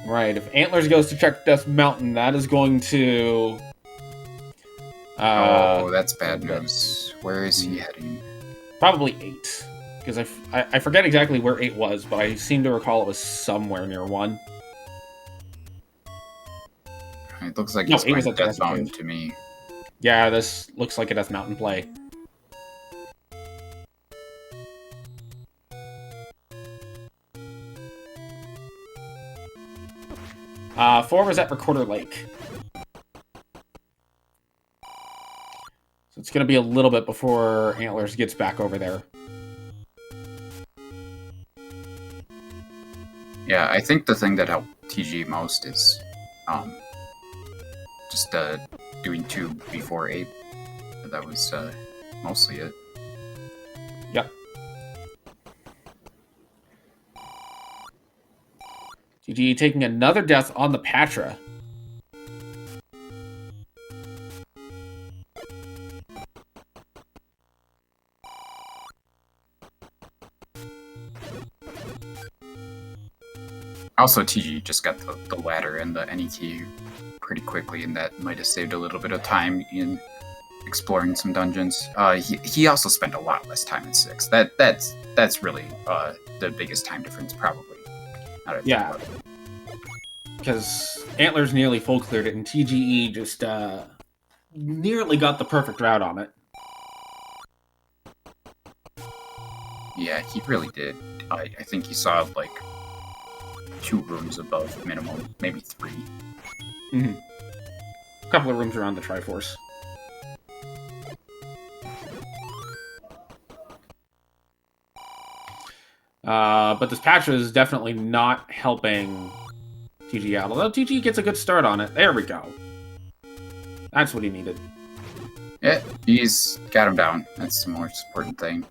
Right, if Antlerz goes to check Death Mountain, that is going to... oh, that's bad news. Where is he heading? Probably 8. Because I forget exactly where 8 was, but I seem to recall it was somewhere near 1. It looks like it's going to Death Mountain to me. Yeah, this looks like a Death Mountain play. Four was at Recorder Lake. So it's going to be a little bit before Antlerz gets back over there. Yeah, I think the thing that helped TG most is just doing 2 before 8. That was mostly it. Yep. TGE taking another death on the Patra. Also, TG just got the ladder and the any key pretty quickly, and that might have saved a little bit of time in exploring some dungeons. He also spent a lot less time in 6. That's really the biggest time difference, probably. Yeah, because Antlerz nearly full cleared it, and TGE just nearly got the perfect route on it. Yeah, he really did. I think he saw like 2 rooms above minimum, maybe 3. Mm-hmm. A couple of rooms around the Triforce. But this Patra is definitely not helping TG out. Although TG gets a good start on it. There we go. That's what he needed. Yeah, he's got him down. That's the most important thing.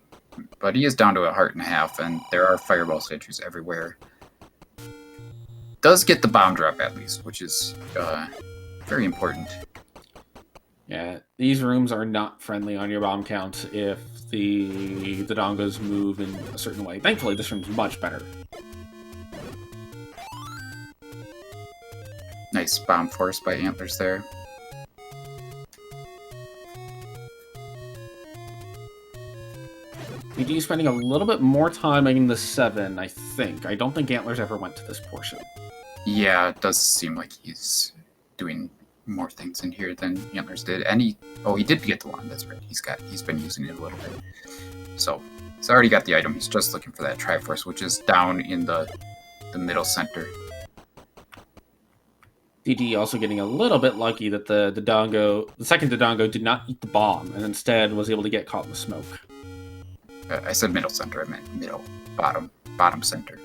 But he is down to a heart and a half, and there are fireball statues everywhere. Does get the bomb drop at least, which is very important. Yeah, these rooms are not friendly on your bomb count if the dongos move in a certain way. Thankfully, this room's much better. Nice bomb force by Antlerz there. TG spending a little bit more time making the 7, I think. I don't think Antlerz ever went to this portion. Yeah, it does seem like he's doing more things in here than Antlerz did. And he did get the wand, that's right. He's been using it a little bit. So he's already got the item. He's just looking for that Triforce, which is down in the middle center. TG also getting a little bit lucky that the second Dodongo did not eat the bomb, and instead was able to get caught in the smoke. I said middle center, I meant middle, bottom center.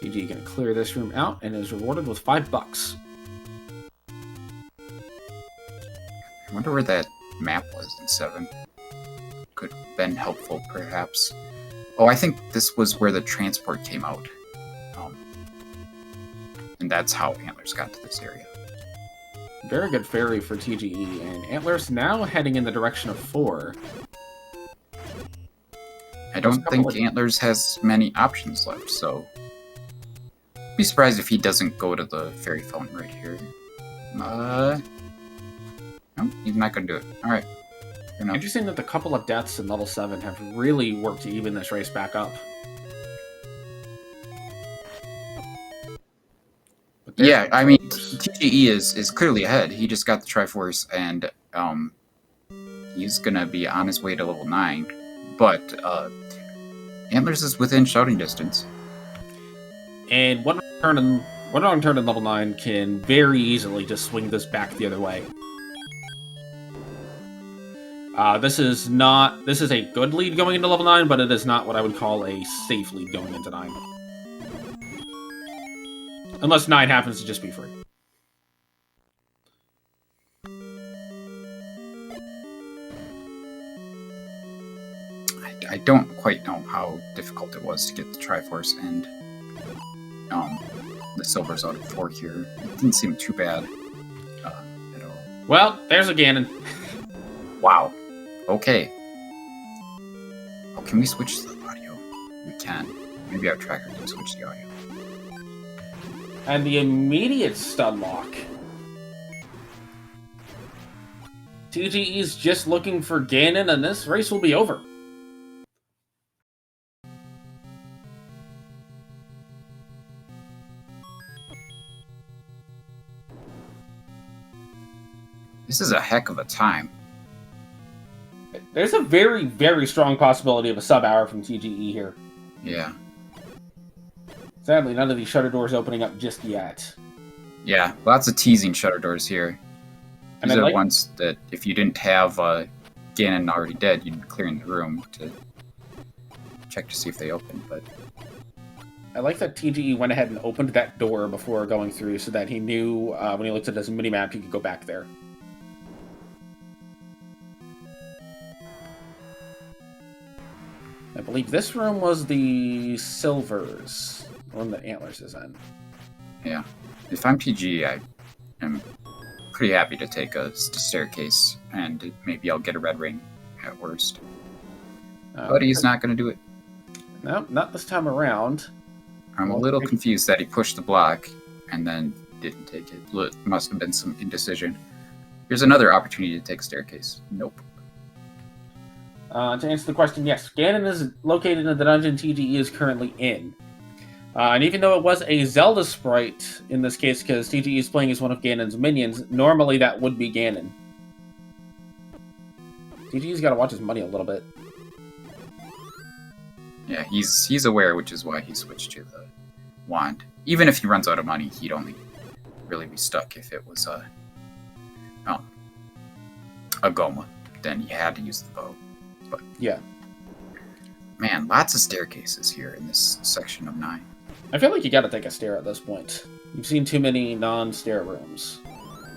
TGE gonna clear this room out and is rewarded with $5. I wonder where that map was in 7. Could have been helpful, perhaps. Oh, I think this was where the transport came out. And that's how Antlerz got to this area. Very good ferry for TGE, and Antlerz now heading in the direction of 4. I don't think Antlerz has many options left, so... Be surprised if he doesn't go to the ferry fountain right here. No, he's not gonna do it. Alright. Interesting that the couple of deaths in level 7 have really worked to even this race back up. Yeah, I mean, TGE is clearly ahead. He just got the Triforce, and he's gonna be on his way to level 9. But Antlerz is within shouting distance. And one wrong turn in level 9 can very easily just swing this back the other way. This is a good lead going into level 9, but it is not what I would call a safe lead going into 9. Unless 9 happens to just be free. I don't quite know how difficult it was to get the Triforce and the silvers out of 4 here. It didn't seem too bad at all. Well, there's a Ganon. Wow. Okay. Oh, can we switch the audio? We can. Maybe our tracker can switch the audio. And the immediate stun lock. TGE's just looking for Ganon, and this race will be over. This is a heck of a time. There's a very, very strong possibility of a sub-hour from TGE here. Yeah. Sadly, none of these shutter doors opening up just yet. Yeah, lots of teasing shutter doors here. These are the ones that, if you didn't have Ganon already dead, you'd be clearing the room to check to see if they open, but... I like that TGE went ahead and opened that door before going through so that he knew when he looked at his minimap he could go back there. I believe this room was the silvers. The room that Antlerz is in. Yeah. If I'm TGE, I am pretty happy to take a staircase, and maybe I'll get a red ring at worst. But he's not going to do it. No, not this time around. I'm a little confused that he pushed the block and then didn't take it. Must have been some indecision. Here's another opportunity to take a staircase. Nope. To answer the question, yes, Ganon is located in the dungeon TGE is currently in. And even though it was a Zelda sprite in this case, because TGE is playing as one of Ganon's minions, normally that would be Ganon. TGE's got to watch his money a little bit. Yeah, he's aware, which is why he switched to the wand. Even if he runs out of money, he'd only really be stuck if it was a Goma. Then he had to use the bow. But yeah. Man, lots of staircases here in this section of 9. I feel like you gotta take a stair at this point. You've seen too many non-stair rooms.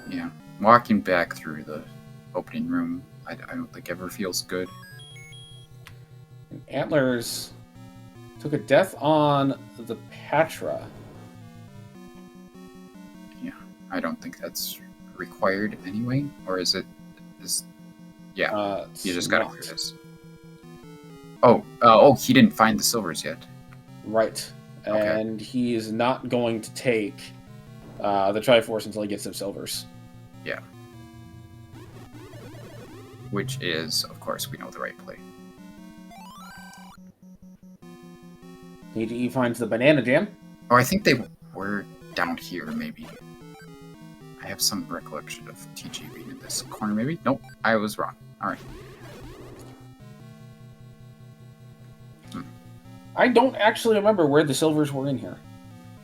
Yeah. Walking back through the opening room, I don't think ever feels good. And Antlerz took a death on the Patra. Yeah. I don't think that's required anyway. Or is it... Yeah. You just gotta clear this. Oh, he didn't find the silvers yet. Right. Okay. And he is not going to take the Triforce until he gets some silvers. Yeah. Which is, of course, we know the right play. TGE finds the banana jam. Oh, I think they were down here, maybe. I have some recollection of TG being in this corner, maybe? Nope, I was wrong. Alright. I don't actually remember where the silvers were in here.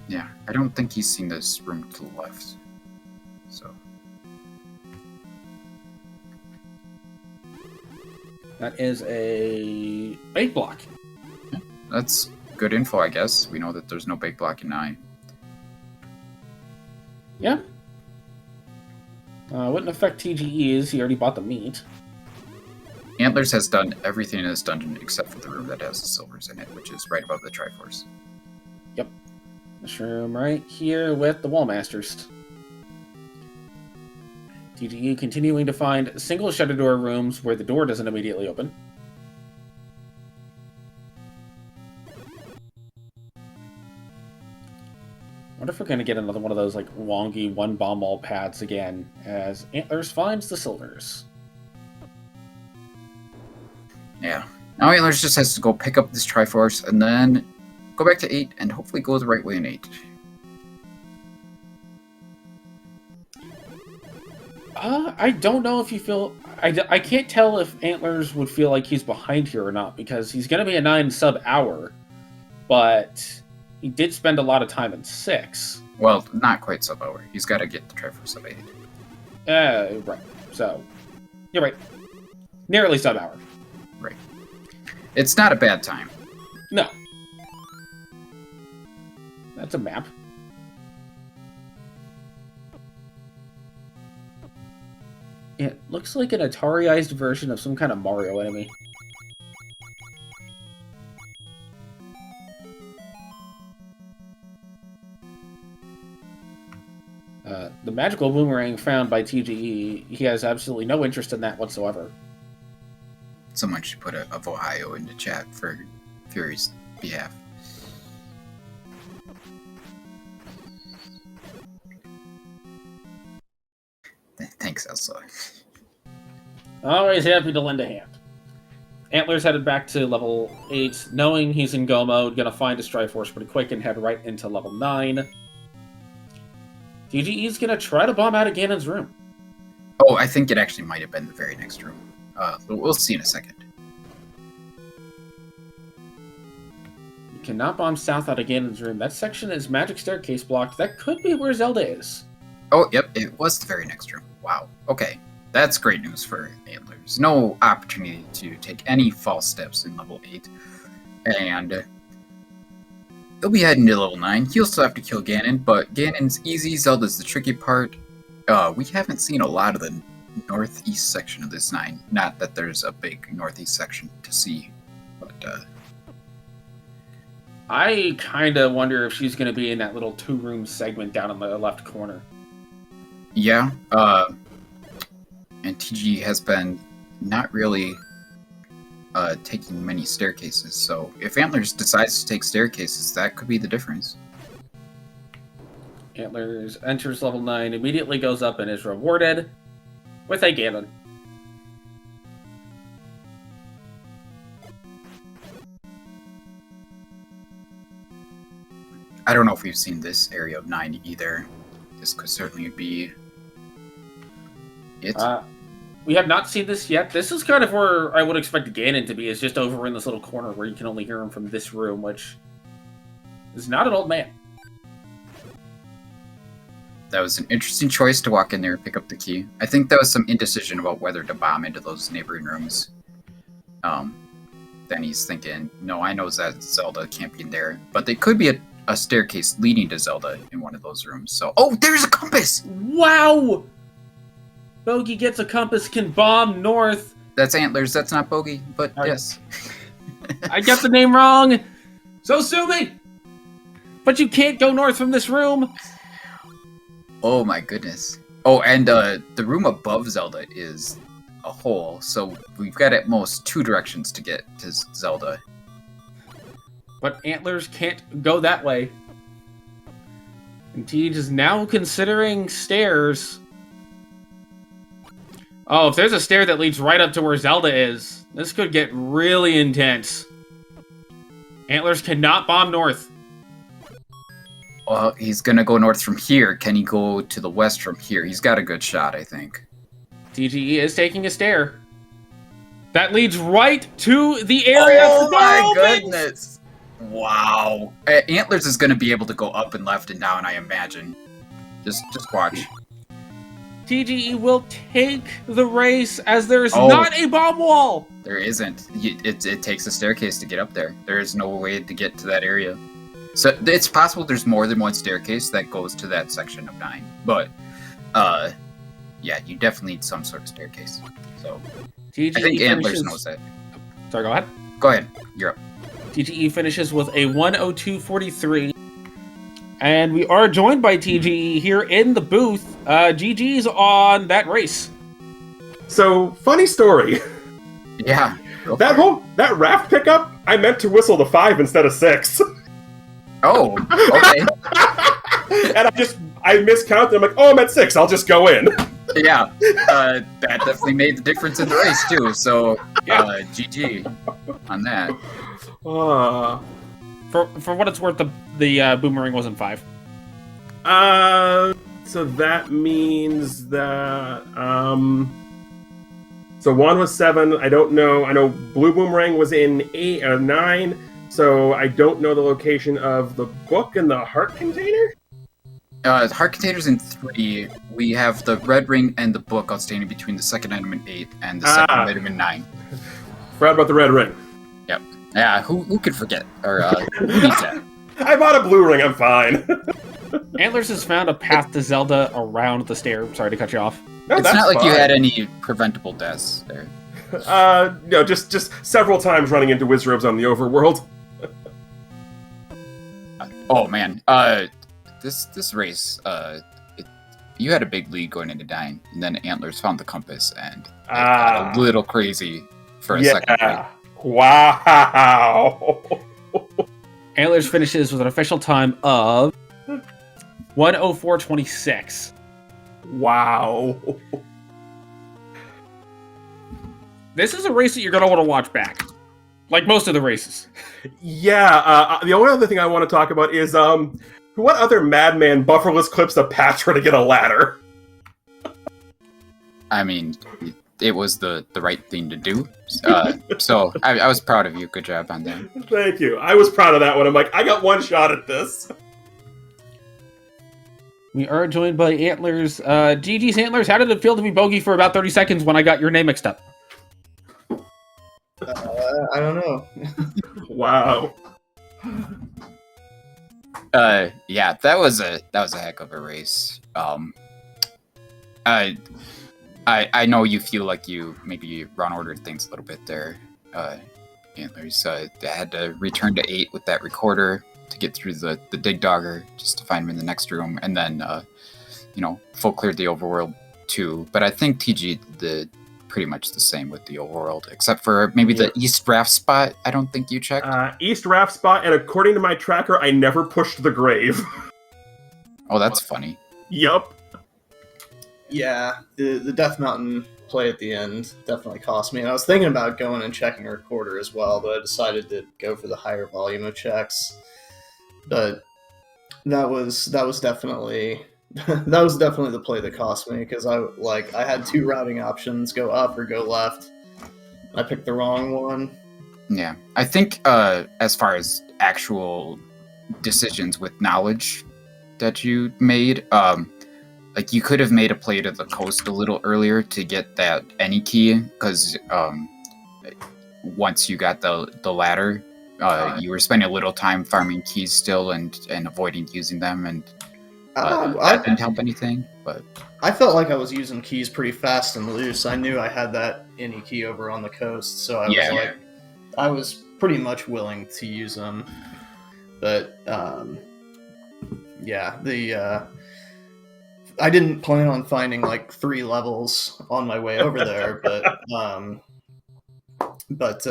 Yeah, I don't think he's seen this room to the left. So. That is a bait block. Yeah, that's good info, I guess. We know that there's no big blocking eye. Yeah. Wouldn't affect TGEs. He already bought the meat. Antlerz has done everything in this dungeon except for the room that has the silvers in it, which is right above the Triforce. Yep. This room right here with the Wallmasters. TGE continuing to find single shutter door rooms where the door doesn't immediately open. I wonder if we're going to get another one of those like wonky one bomb wall pads again as Antlerz finds the silvers. Yeah. Now Antlerz just has to go pick up this Triforce and then go back to 8 and hopefully go the right way in 8. I don't know if you feel... I can't tell if Antlerz would feel like he's behind here or not, because he's going to be a 9 sub-hour, but he did spend a lot of time in 6. Well, not quite sub-hour. He's got to get the Triforce sub 8. Right. So, you're right. Nearly sub-hour. Right. It's not a bad time. No. That's a map. It looks like an Atari-ized version of some kind of Mario enemy. The magical boomerang found by TGE, he has absolutely no interest in that whatsoever. Someone should put a Ohio in the chat for Fury's behalf. Thanks, Elsa. Always happy to lend a hand. Antlerz headed back to level 8, knowing he's in go mode, gonna find his Triforce pretty quick and head right into level 9. TGE's gonna try to bomb out of Ganon's room. Oh, I think it actually might have been the very next room. We'll see in a second. You cannot bomb south out of Ganon's room. That section is magic staircase blocked. That could be where Zelda is. Oh, yep, it was the very next room. Wow. Okay, that's great news for Antlerz. No opportunity to take any false steps in level 8. And he'll be heading to level 9. He'll still have to kill Ganon, but Ganon's easy. Zelda's the tricky part. We haven't seen a lot of the northeast section of this 9. Not that there's a big northeast section to see, but I kind of wonder if she's going to be in that little 2-room segment down in the left corner. Yeah, and TG has been not really taking many staircases, so if Antlerz decides to take staircases, that could be the difference. Antlerz enters level 9, immediately goes up and is rewarded with a Ganon. I don't know if we've seen this area of 9 either. This could certainly be it. We have not seen this yet. This is kind of where I would expect Ganon to be, is just over in this little corner where you can only hear him from this room, which is not an old man. That was an interesting choice to walk in there and pick up the key. I think there was some indecision about whether to bomb into those neighboring rooms. Then he's thinking, no, I know that Zelda can't be in there, but there could be a staircase leading to Zelda in one of those rooms. So, oh, there's a compass! Wow! Bogey gets a compass, can bomb north. That's Antlerz, that's not Bogey, but Right. yes. I got the name wrong! So sue me! But you can't go north from this room! Oh my goodness. Oh, and the room above Zelda is a hole, so we've got at most 2 directions to get to Zelda. But Antlerz can't go that way. And Tej is now considering stairs. Oh, if there's a stair that leads right up to where Zelda is, this could get really intense. Antlerz cannot bomb north. Well, he's gonna go north from here. Can he go to the west from here? He's got a good shot, I think. TGE is taking a stair. That leads right to the area. Oh my opens! goodness! Wow. Antlerz is gonna be able to go up and left and down, I imagine. Just watch. TGE will take the race as there's not a bomb wall. There isn't. It takes a staircase to get up there. There is no way to get to that area. So it's possible there's more than one staircase that goes to that section of 9. But, yeah, you definitely need some sort of staircase. So, TGE I think Antlerz finishes... knows that. Sorry, go ahead. Go ahead. You're up. TGE finishes with a 102.43. And we are joined by TGE here in the booth. GG's on that race. So, funny story. Yeah. That Raft pickup, I meant to whistle the 5 instead of 6. Oh, okay. And I miscounted. I'm like, oh, I'm at 6. I'll just go in. Yeah. That definitely made the difference in the race, too. So, GG on that. For what it's worth, the boomerang wasn't 5. So that means that, so 1 was 7. I don't know. I know Blue Boomerang was in 8 or 9. So I don't know the location of the book and the heart container. The heart container's in 3. We have the red ring and the book outstanding between the second item in 8 and the second item in 9. Forgot about the red ring. Yep. Yeah, who could forget? Or who needs that? I bought a blue ring. I'm fine. Antlerz has found a path to Zelda around the stair. Sorry to cut you off. No, it's that's not like fine. you had any preventable deaths there. No, just several times running into Wizrobes on the overworld. Oh man, this race, you had a big lead going into 9, and then Antlerz found the compass, and it got a little crazy for a second. Right? Wow. Antlerz finishes with an official time of 104.26. Wow. This is a race that you're going to want to watch back. Like most of the races. Yeah, the only other thing I want to talk about is, what other madman bufferless clips a Patra to get a ladder? I mean, it was the right thing to do. So I was proud of you. Good job on that. Thank you. I was proud of that one. I'm like, I got one shot at this. We are joined by Antlerz. GG's Antlerz, how did it feel to be bogey for about 30 seconds when I got your name mixed up? I don't know. Wow. Yeah, that was a heck of a race. I know you feel like you maybe run ordered things a little bit there, Antlerz. I had to return to 8 with that recorder to get through the dig dogger just to find him in the next room, and then full cleared the overworld too. But I think TG did pretty much the same with the overworld, except for maybe the East Raft spot. I don't think you checked. East Raft spot, and according to my tracker, I never pushed the grave. Oh, that's funny. Yup. Yeah, the Death Mountain play at the end definitely cost me. And I was thinking about going and checking a recorder as well, but I decided to go for the higher volume of checks. But that was definitely the play that cost me, because I had 2 routing options: go up or go left. I picked the wrong one. Yeah, I think as far as actual decisions with knowledge that you made, like you could have made a play to the coast a little earlier to get that any key, because once you got the ladder, you were spending a little time farming keys still and avoiding using them, and that didn't help anything. But I felt like I was using keys pretty fast and loose. I knew I had that any key over on the coast, so I was pretty much willing to use them. But I didn't plan on finding like 3 levels on my way over there, but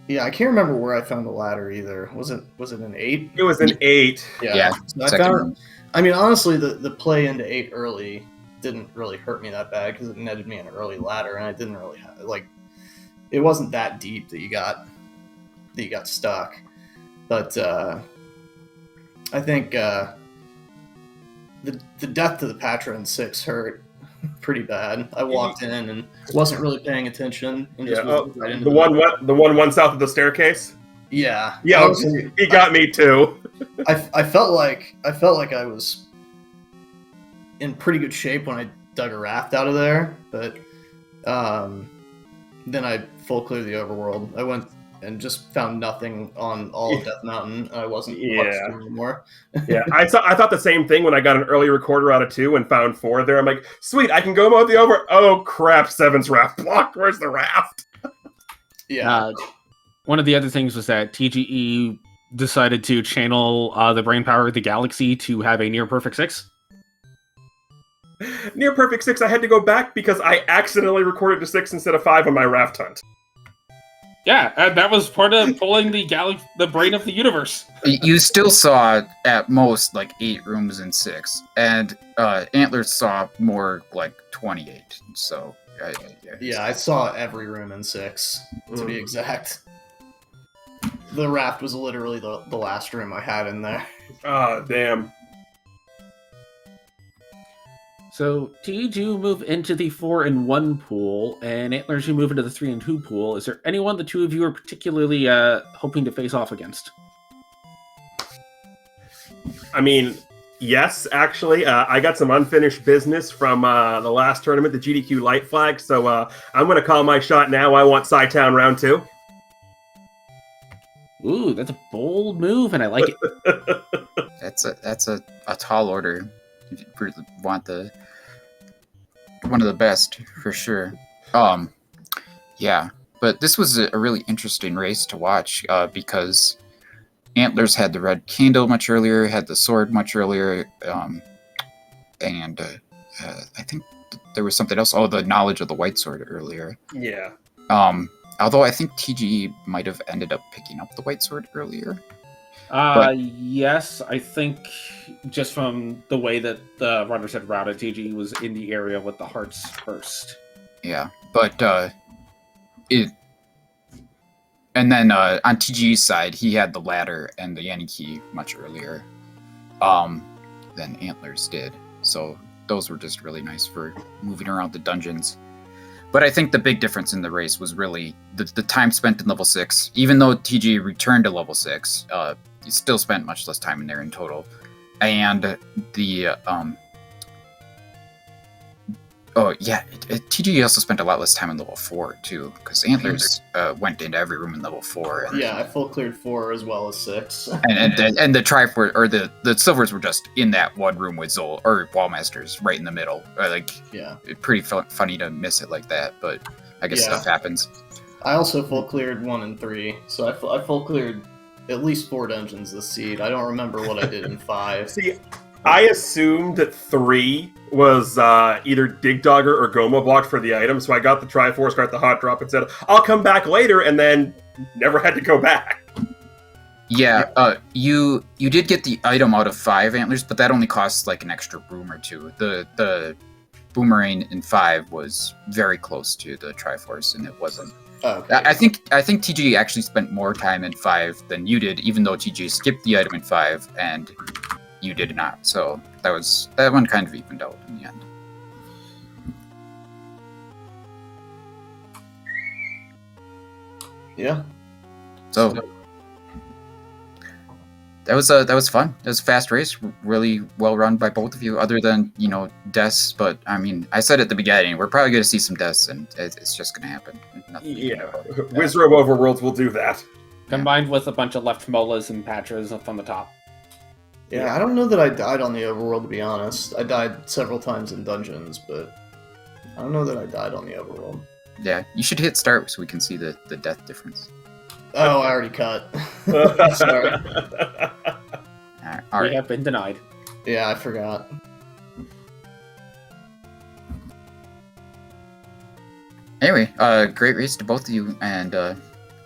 yeah, I can't remember where I found the ladder either. Was it an 8? It was an 8. Yeah. So I mean, honestly, the play into 8 early didn't really hurt me that bad, because it netted me an early ladder, and I didn't really have, it wasn't that deep that you got stuck. But I think the death to the Patra in 6 hurt pretty bad. I walked in and wasn't really paying attention. And just right into the one south of the staircase. Yeah. Yeah, he got me too. I felt like I was in pretty good shape when I dug a raft out of there, but Then I full cleared the overworld. I went and just found nothing on all of Death Mountain. I wasn't Yeah. anymore. Yeah, I thought the same thing when I got an early recorder out of 2 and found 4 there. I'm like, sweet, I can go mode the over. Oh crap, 7's Raft blocked. Where's the Raft? Yeah. One of the other things was that TGE decided to channel the brain power of the galaxy to have a near perfect 6. Near perfect 6, I had to go back because I accidentally recorded to 6 instead of 5 on my Raft hunt. Yeah, and that was part of pulling the brain of the universe. You still saw at most like 8 rooms in 6, and Antlerz saw more like 28. So Yeah, I saw every room in 6, to be exact. The Raft was literally the last room I had in there. Ah, damn. So, TG, you move into the 4 and 1 pool, and Antlerz, you move into the 3 and 2 pool. Is there anyone the two of you are particularly hoping to face off against? I mean, yes, actually. I got some unfinished business from the last tournament, the GDQ Light Flag, so I'm going to call my shot now. I want Sci-Town round 2. Ooh, that's a bold move, and I like it. that's a tall order. If you really want one of the best for sure. Yeah, but this was a really interesting race to watch because Antlerz had the red candle much earlier, had the sword much earlier, and I think there was something else. Oh, the knowledge of the white sword earlier. Yeah. Although I think TGE might have ended up picking up the white sword earlier. Yes, I think just from the way that the runners had routed, TG was in the area with the hearts first. Yeah, but and then on TGE's side, he had the ladder and the Yanni key much earlier than Antlerz did. So those were just really nice for moving around the dungeons. But I think the big difference in the race was really the time spent in level 6. Even though TGE returned to level 6, he still spent much less time in there in total. And the TGE also spent a lot less time in level 4 too, because Antlerz went into every room in level 4. And, yeah, I full cleared 4 as well as 6. and the Triforce or the silvers were just in that one room with Zol or Wallmasters right in the middle. Yeah, Pretty funny to miss it like that, but I guess stuff happens. I also full cleared 1 and 3, so I full cleared at least 4 dungeons this seed. I don't remember what I did in 5. See, I assumed that 3 was either Dig Dogger or Goma blocked for the item, so I got the Triforce, got the Hot Drop, and said, I'll come back later, and then never had to go back. Yeah, you did get the item out of 5 Antlerz, but that only costs like an extra room or 2. The Boomerang in 5 was very close to the Triforce, and it wasn't. Okay. I think TG actually spent more time in 5 than you did, even though TG skipped the item in 5 and you did not. So that one kind of evened out in the end. Yeah. So that was fun. It was a fast race, really well run by both of you. Other than deaths, but I mean, I said at the beginning, we're probably going to see some deaths, and it's just going to happen. Nothing Wizrobe Overworlds will do that. Combined with a bunch of left molas and patches up on the top. Yeah, I don't know that I died on the overworld, to be honest. I died several times in dungeons, but I don't know that I died on the overworld. Yeah, you should hit start so we can see the death difference. Oh, I already cut. Sorry. All right. We have been denied. Yeah, I forgot. Anyway, great race to both of you, and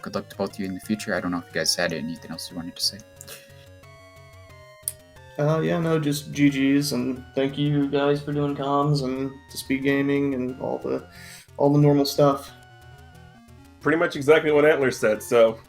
good luck to both of you in the future. I don't know if you guys had anything else you wanted to say. Yeah, no, just GG's, and thank you guys for doing comms and to SpeedGaming and all the normal stuff. Pretty much exactly what Antlerz said, so...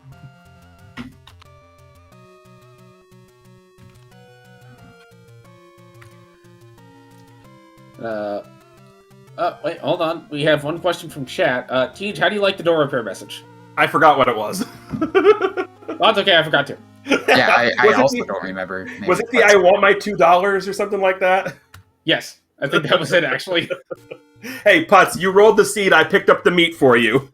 Wait, hold on. We have one question from chat. Tej, how do you like the door repair message? I forgot what it was. Well, that's okay, I forgot to. Yeah, I also don't remember. Was it the I want my $2 or something like that? Yes. I think that was it, actually. Hey, Putz, you rolled the seed. I picked up the meat for you.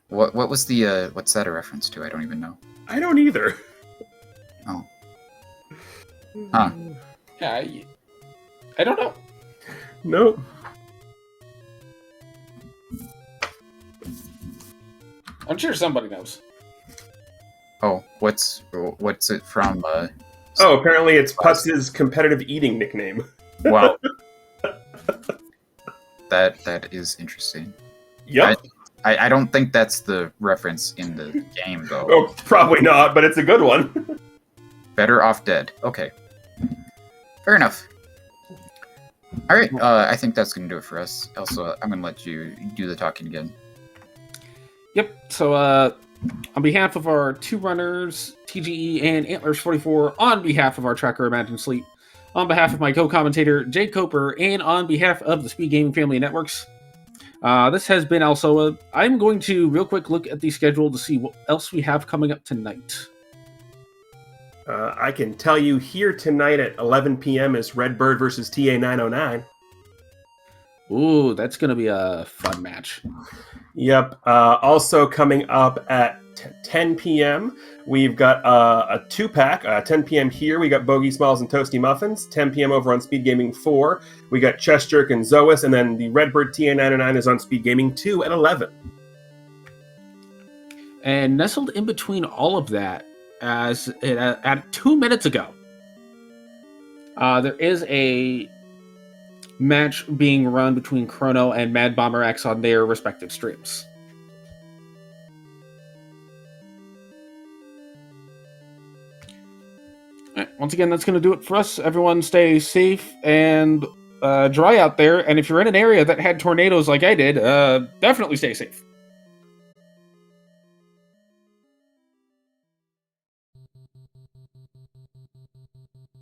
What was the what's that a reference to? I don't even know. I don't either. Oh. Huh. Yeah, I don't know. Nope. I'm sure somebody knows. Oh, what's it from? Oh, apparently it's Putz's competitive eating nickname. Wow. That is interesting. Yep. I don't think that's the reference in the game, though. Oh, probably not, but it's a good one. Better off dead. Okay. Fair enough. All right. I think that's gonna do it for us. Elsa, I'm gonna let you do the talking again. Yep. So, on behalf of our two runners, TGE and Antlerz44, on behalf of our tracker Imagine Sleep, on behalf of my co-commentator Jake Coper, and on behalf of the SpeedGaming family networks, this has been Alsoa. I'm going to real quick look at the schedule to see what else we have coming up tonight. I can tell you here tonight at 11 p.m. is Redbird versus TA909. Ooh, that's going to be a fun match. Yep. Also coming up at 10 p.m., we've got a two-pack. 10 p.m. here, we got Bogey Smalls and Toasty Muffins. 10 p.m. over on SpeedGaming 4, we got Chess Jerk and Zois, and then the Redbird TA909 is on SpeedGaming 2 at 11. And nestled in between all of that, as at 2 minutes ago, there is a match being run between Chrono and Mad Bomber X on their respective streams. All right, once again, that's going to do it for us. Everyone stay safe and dry out there. And if you're in an area that had tornadoes like I did, definitely stay safe.